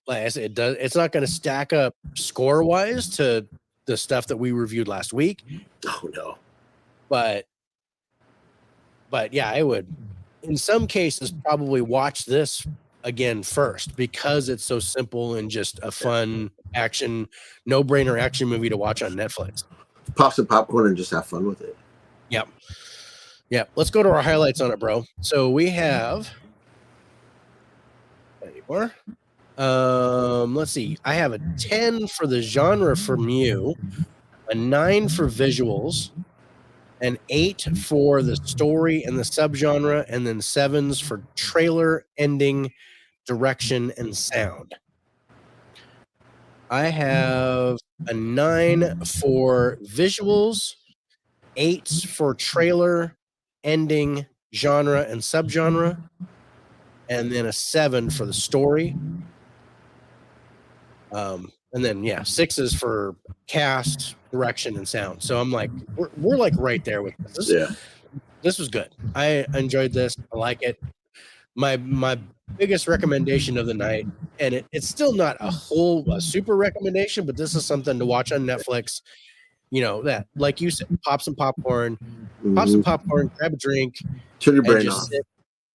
[SPEAKER 1] Like I said, it's not going to stack up score wise to the stuff that we reviewed last week.
[SPEAKER 2] Oh no.
[SPEAKER 1] But yeah, I would, in some cases, probably watch this again first because it's so simple and just a fun action, no-brainer action movie to watch on Netflix.
[SPEAKER 2] Pop some popcorn and just have fun with it.
[SPEAKER 1] Yep. Let's go to our highlights on it, bro. So we have anymore. Let's see. I have a 10 for the genre from you, a 9 for visuals, an 8 for the story and the subgenre, and then 7s for trailer, ending, direction, and sound. I have a 9 for visuals, 8s for trailer, ending, genre, and subgenre, and then a 7 for the story. And then 6s for cast, direction, and sound. So I'm like, we're like right there with this. This was good. I enjoyed this. I like it. My biggest recommendation of the night, and it's still not a super recommendation, but this is something to watch on Netflix. That, like you said, pop some popcorn, grab a drink,
[SPEAKER 2] turn your brain off.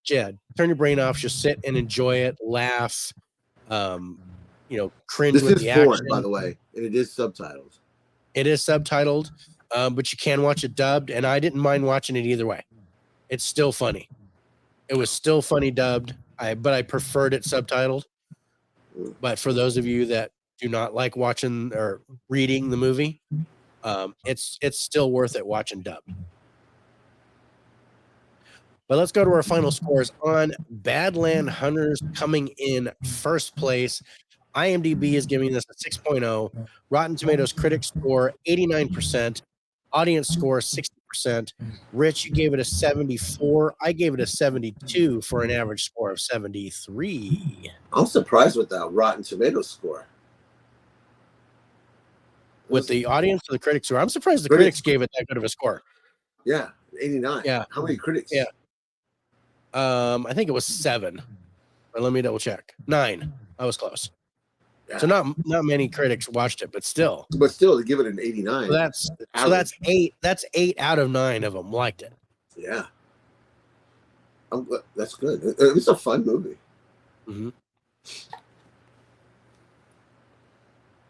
[SPEAKER 1] Turn your brain off. Just sit and enjoy it. Laugh. Cringe
[SPEAKER 2] this
[SPEAKER 1] with the action. This is foreign,
[SPEAKER 2] by the way, and it is subtitled.
[SPEAKER 1] It is subtitled, but you can watch it dubbed, and I didn't mind watching it either way. It's still funny. It was still funny dubbed, but I preferred it subtitled. But for those of you that do not like watching or reading the movie, It's still worth it watching dubbed. But let's go to our final scores on Badland Hunters. Coming in first place, IMDb is giving this a 6.0, Rotten Tomatoes critic score 89%, audience score 60%. Rich, you gave it a 74. I gave it a 72 for an average score of 73.
[SPEAKER 2] I'm surprised with that Rotten Tomatoes score.
[SPEAKER 1] With the audience or the critics score? I'm surprised the critics gave it that good of a score.
[SPEAKER 2] Yeah, 89.
[SPEAKER 1] Yeah.
[SPEAKER 2] How many critics?
[SPEAKER 1] Yeah. I think it was 7. But let me double check. 9. I was close. Yeah. So not many critics watched it, but still.
[SPEAKER 2] But still, to give it an 89.
[SPEAKER 1] So that's 8. That's 8 out of 9 of them liked it.
[SPEAKER 2] Yeah. That's good. It's a fun movie.
[SPEAKER 1] Mm-hmm.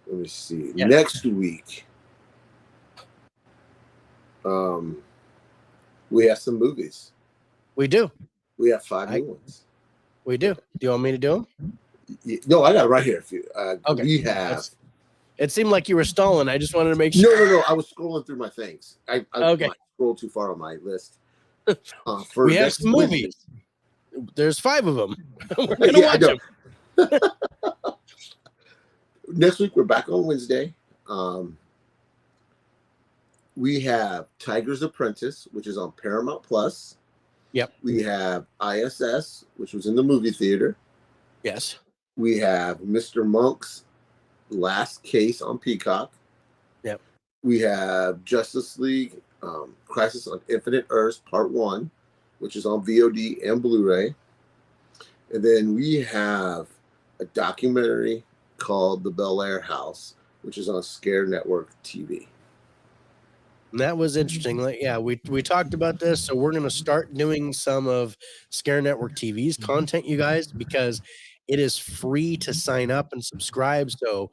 [SPEAKER 2] Let me see. Yeah. Next week, we have some movies.
[SPEAKER 1] We do.
[SPEAKER 2] We have 5 new ones.
[SPEAKER 1] We do. Do you want me to do them?
[SPEAKER 2] No, I got it right here.
[SPEAKER 1] Okay.
[SPEAKER 2] We have.
[SPEAKER 1] It seemed like you were stalling. I just wanted to make sure.
[SPEAKER 2] No. I was scrolling through my things. I scrolled too far on my list.
[SPEAKER 1] We have some movies. There's 5 of them. We're gonna watch them.
[SPEAKER 2] Next week we're back on Wednesday. We have Tiger's Apprentice, which is on Paramount Plus.
[SPEAKER 1] Yep.
[SPEAKER 2] We have ISS, which was in the movie theater.
[SPEAKER 1] Yes.
[SPEAKER 2] We have Mr. Monk's Last Case on Peacock.
[SPEAKER 1] Yep.
[SPEAKER 2] We have Justice League Crisis on Infinite Earths Part 1, which is on VOD and Blu-ray. And then we have a documentary called The Bel Air House, which is on Scare Network TV.
[SPEAKER 1] And that was interesting. We talked about this, so we're going to start doing some of Scare Network TV's content, you guys, because it is free to sign up and subscribe. So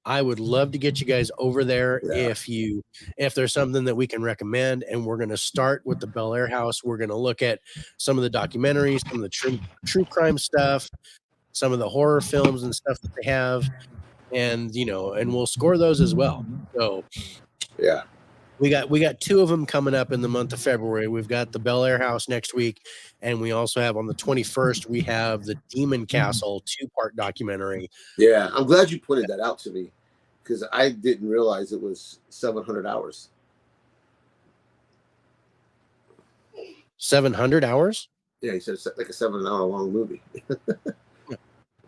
[SPEAKER 1] I would love to get you guys over there if there's something that we can recommend. And we're going to start with the Bel Air House. We're going to look at some of the documentaries, some of the true crime stuff, some of the horror films and stuff that they have, and and we'll score those as well. So
[SPEAKER 2] yeah.
[SPEAKER 1] We got 2 of them coming up in the month of February. We've got the Bel Air House next week, and we also have on the 21st, we have the Demon Castle 2-part documentary.
[SPEAKER 2] Yeah, I'm glad you pointed that out to me because I didn't realize it was 700 hours.
[SPEAKER 1] 700 hours?
[SPEAKER 2] Yeah, he said it's like a 7-hour long movie.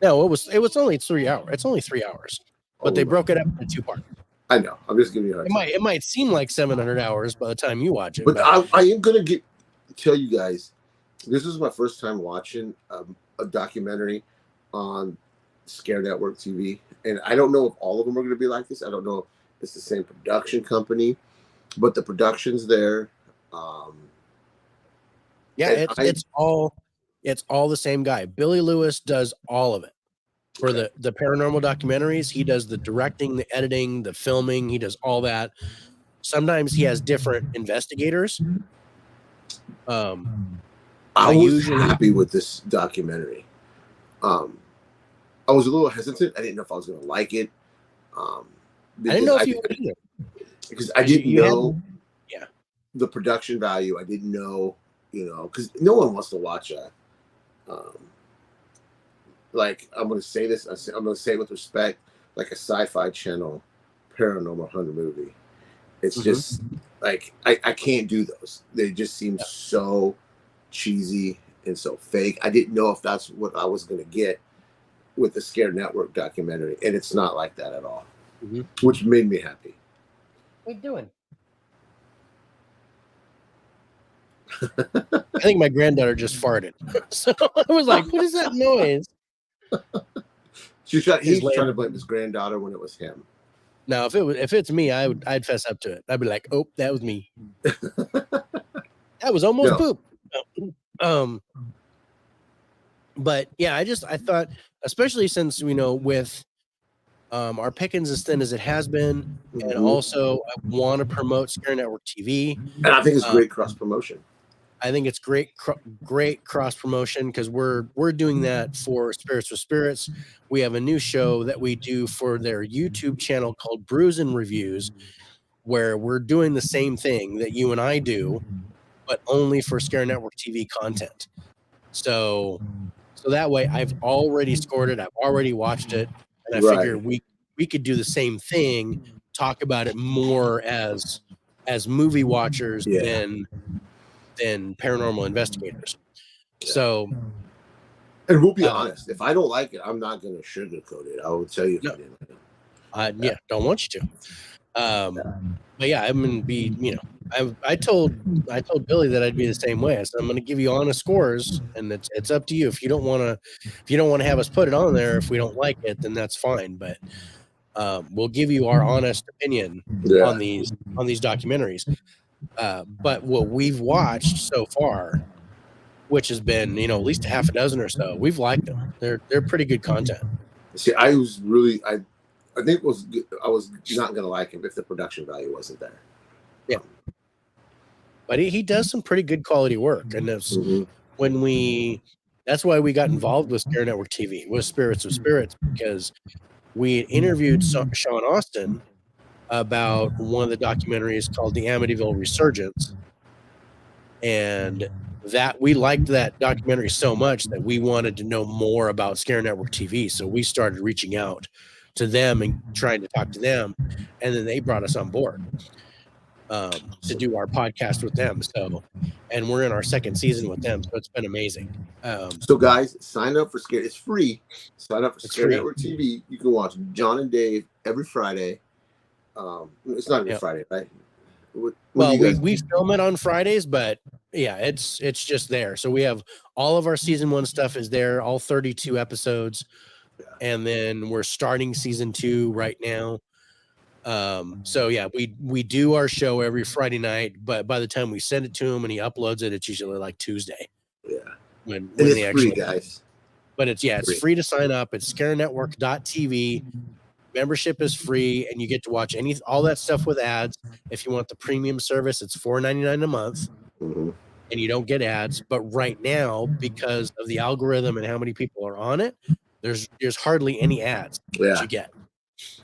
[SPEAKER 1] No, it was only 3 hours. It's only 3 hours, but they broke it up into 2 parts.
[SPEAKER 2] I know. I'm just giving you a hard time.
[SPEAKER 1] It might seem like 700 hours by the time you watch it.
[SPEAKER 2] But I am going to tell you guys, this is my first time watching a documentary on Scare Network TV. And I don't know if all of them are going to be like this. I don't know if it's the same production company, but the production's there.
[SPEAKER 1] It's all the same guy. Billy Lewis does all of it. For the paranormal documentaries, he does the directing, the editing, the filming. He does all that. Sometimes he has different investigators.
[SPEAKER 2] I was happy with this documentary. I was a little hesitant. I didn't know if I was going to like it.
[SPEAKER 1] I didn't know if you would either.
[SPEAKER 2] Because I didn't know the production value. I didn't know, because no one wants to watch a... I'm going to say this. I'm going to say it with respect, like a Sci-Fi Channel paranormal hunter movie. It's just like I can't do those. They just seem so cheesy and so fake. I didn't know if that's what I was going to get with the Scare Network documentary, and it's not like that at all, which made me happy.
[SPEAKER 1] What are you doing? I think my granddaughter just farted, so I was like, "What is that noise?"
[SPEAKER 2] He's trying to blame his granddaughter when it was him.
[SPEAKER 1] Now, if it's me, I'd fess up to it. I'd be like, "Oh, that was me. That was almost poop." But yeah, I thought, especially since with our pickings as thin as it has been, and also I want to promote Scare Network TV,
[SPEAKER 2] and I think it's great cross promotion.
[SPEAKER 1] I think it's great cross promotion because we're doing that for Spirits with Spirits. We have a new show that we do for their YouTube channel called Brews and Reviews, where we're doing the same thing that you and I do, but only for Scare Network TV content. So that way I've already scored it. I've already watched it. And I figure we could do the same thing, talk about it more as movie watchers than paranormal investigators. So,
[SPEAKER 2] and we'll be honest, if I don't like it, I'm not going to sugarcoat it. I will tell you if I didn't like it.
[SPEAKER 1] Don't want you to. But yeah, I'm gonna be, I told Billy that I'd be the same way. I said I'm gonna give you honest scores, and it's up to you. If you don't want to have us put it on there, if we don't like it, then that's fine. But we'll give you our honest opinion on these documentaries. But what we've watched so far, which has been at least a half a dozen or so, we've liked them. They're pretty good content.
[SPEAKER 2] See, I was really I think I was not going to like him if the production value wasn't there.
[SPEAKER 1] Yeah. But he does some pretty good quality work. And that's that's why we got involved with Scare Network TV, with Spirits of Spirits, because we interviewed Sean Austin about one of the documentaries called The Amityville Resurgence. And that we liked that documentary so much that we wanted to know more about Scare Network TV. So we started reaching out to them and trying to talk to them, and then they brought us on board to do our podcast with them. So, and we're in our second season with them, so it's been amazing.
[SPEAKER 2] So guys, sign up for Scare. It's free. Sign up for Scare Network TV. You can watch John and Dave every Friday. It's not every Friday, right?
[SPEAKER 1] We film it on Fridays, but yeah, it's just there. So we have all of our season 1 stuff is there, all 32 episodes. And then we're starting season 2 right now. So yeah, we do our show every Friday night, but by the time we send it to him and he uploads it, it's usually like Tuesday.
[SPEAKER 2] Yeah.
[SPEAKER 1] When
[SPEAKER 2] it's
[SPEAKER 1] they
[SPEAKER 2] free, guys.
[SPEAKER 1] But it's free to sign up. It's scarenetwork.tv. Membership is free, and you get to watch all that stuff with ads. If you want the premium service, it's $4.99 a month.
[SPEAKER 2] Mm-hmm.
[SPEAKER 1] And you don't get ads. But right now, because of the algorithm and how many people are on it, there's hardly any ads that you get.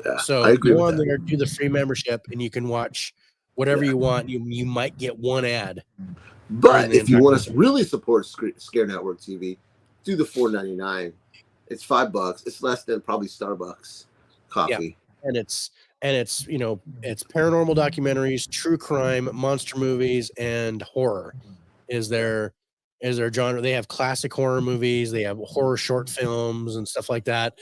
[SPEAKER 2] Yeah,
[SPEAKER 1] so go on there, do the free membership, and you can watch whatever you want. You might get one ad.
[SPEAKER 2] But if you want to really support Scare Network TV, do the $4.99. It's $5. It's less than probably Starbucks coffee.
[SPEAKER 1] Yeah. And it's it's paranormal documentaries, true crime, monster movies, and horror is their genre. They have classic horror movies, they have horror short films and stuff like that.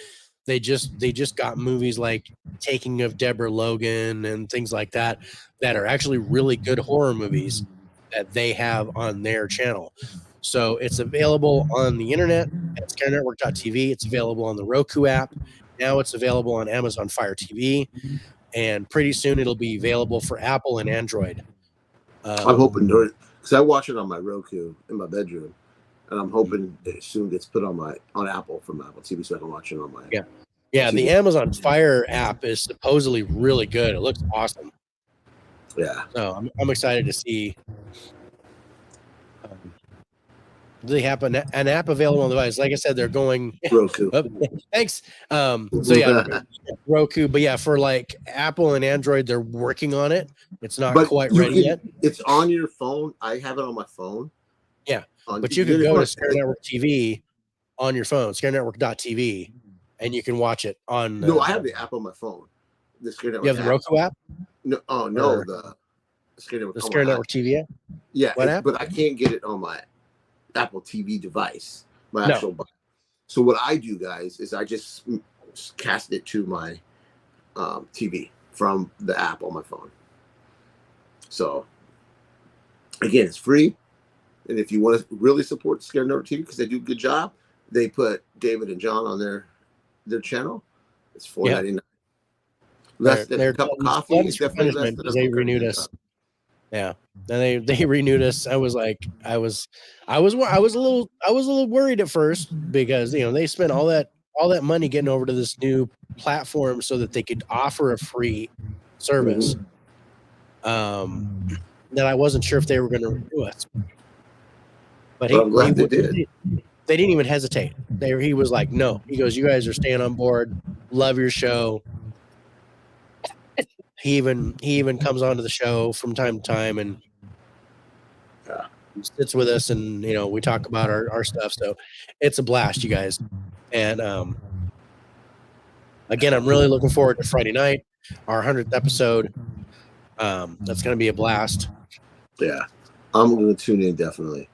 [SPEAKER 1] They just got movies like Taking of Deborah Logan and things like that are actually really good horror movies that they have on their channel. So it's available on the internet at scarenetwork.tv. It's available on the Roku app. Now it's available on Amazon Fire TV, and pretty soon it'll be available for Apple and Android.
[SPEAKER 2] I'm hoping because I watch it on my Roku in my bedroom, and I'm hoping it soon gets put on Apple from Apple TV, so I can watch it on my
[SPEAKER 1] TV. The Amazon Fire app is supposedly really good. It looks awesome.
[SPEAKER 2] Yeah.
[SPEAKER 1] So I'm excited to see. They have an app available on the device. Like I said, they're going
[SPEAKER 2] Roku.
[SPEAKER 1] Thanks. So yeah, Roku. But yeah, for like Apple and Android, they're working on it. It's not quite ready yet.
[SPEAKER 2] It's on your phone. I have it on my phone.
[SPEAKER 1] Yeah, but you can go to Scare Network TV on your phone, scarenetwork.tv, and you can watch it on.
[SPEAKER 2] No, I have the app on my phone. The Scare Network.
[SPEAKER 1] You have the Roku app?
[SPEAKER 2] No, the Scare Network.
[SPEAKER 1] The Scare Network TV app.
[SPEAKER 2] Yeah, but I can't get it on my Apple TV device, my actual. So what I do, guys, is I just cast it to my TV from the app on my phone. So again, it's free, and if you want to really support Scare Network TV because they do a good job, they put David and John on their channel. It's $4.99. Less than a cup of coffee. It's definitely less than
[SPEAKER 1] they renewed us. Yeah, and they renewed us. I was a little worried at first because they spent all that money getting over to this new platform so that they could offer a free service. That I wasn't sure if they were going to renew us, but they did. They didn't even hesitate. He was like, "No," he goes, "You guys are staying on board. Love your show." he even comes onto the show from time to time and sits with us, and we talk about our stuff. So it's a blast, you guys. And again, I'm really looking forward to Friday night, our 100th episode. That's going to be a blast.
[SPEAKER 2] Yeah, I'm going to tune in definitely.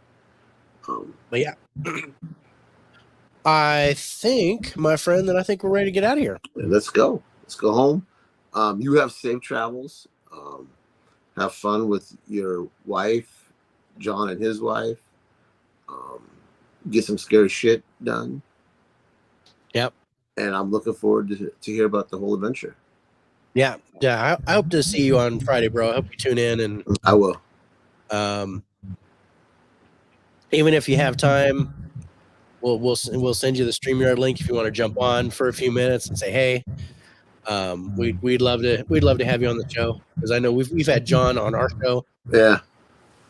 [SPEAKER 1] But yeah, I think, my friend, that I think we're ready to get out of here.
[SPEAKER 2] Let's go. Let's go home. You have safe travels. Have fun with your wife, John and his wife. Get some scary shit done.
[SPEAKER 1] Yep.
[SPEAKER 2] And I'm looking forward to hear about the whole adventure.
[SPEAKER 1] Yeah. I hope to see you on Friday, bro. I hope you tune in, and
[SPEAKER 2] I will.
[SPEAKER 1] Even if you have time, we'll send you the StreamYard link if you want to jump on for a few minutes and say hey. We'd love to have you on the show, because I know we've had John on our show.
[SPEAKER 2] Yeah.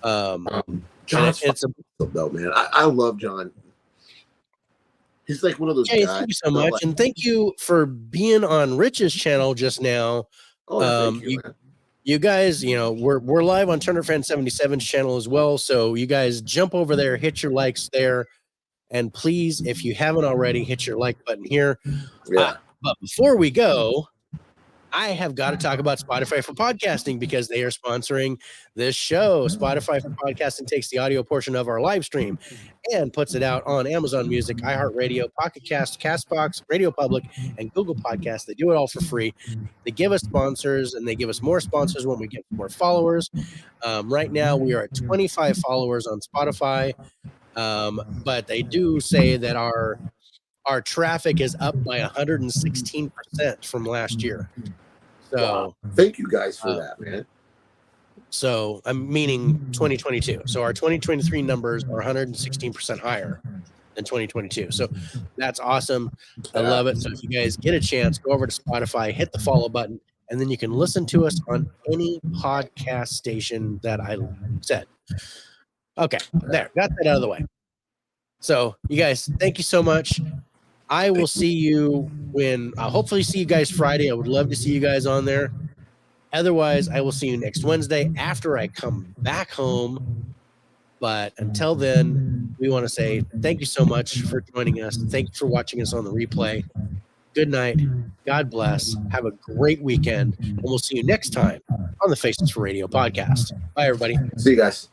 [SPEAKER 1] John's it's
[SPEAKER 2] dope, man. I love John. He's like one of those guys.
[SPEAKER 1] Thank you so much, and thank you for being on Rich's channel just now.
[SPEAKER 2] Thank you, man.
[SPEAKER 1] You guys, we're live on Turner Fan 77's channel as well. So you guys jump over there, hit your likes there, and please, if you haven't already, hit your like button here.
[SPEAKER 2] Yeah.
[SPEAKER 1] But before we go, I have got to talk about Spotify for podcasting, because they are sponsoring this show. Spotify for podcasting takes the audio portion of our live stream and puts it out on Amazon Music, iHeartRadio, Pocket Cast, Castbox, Radio Public, and Google Podcasts. They do it all for free. They give us sponsors, and they give us more sponsors when we get more followers. Right now, we are at 25 followers on Spotify, but they do say that our traffic is up by 116% from last year. So
[SPEAKER 2] wow. Thank you guys for that, man.
[SPEAKER 1] So I'm meaning 2022. So our 2023 numbers are 116% higher than 2022. So that's awesome. I love it. So if you guys get a chance, go over to Spotify, hit the follow button, and then you can listen to us on any podcast station that I said. Okay, there, got that out of the way. So you guys, thank you so much. I will see you I'll hopefully see you guys Friday. I would love to see you guys on there. Otherwise, I will see you next Wednesday after I come back home. But until then, we want to say thank you so much for joining us. Thank you for watching us on the replay. Good night. God bless. Have a great weekend. And we'll see you next time on the Faces for Radio podcast. Bye, everybody.
[SPEAKER 2] See you guys.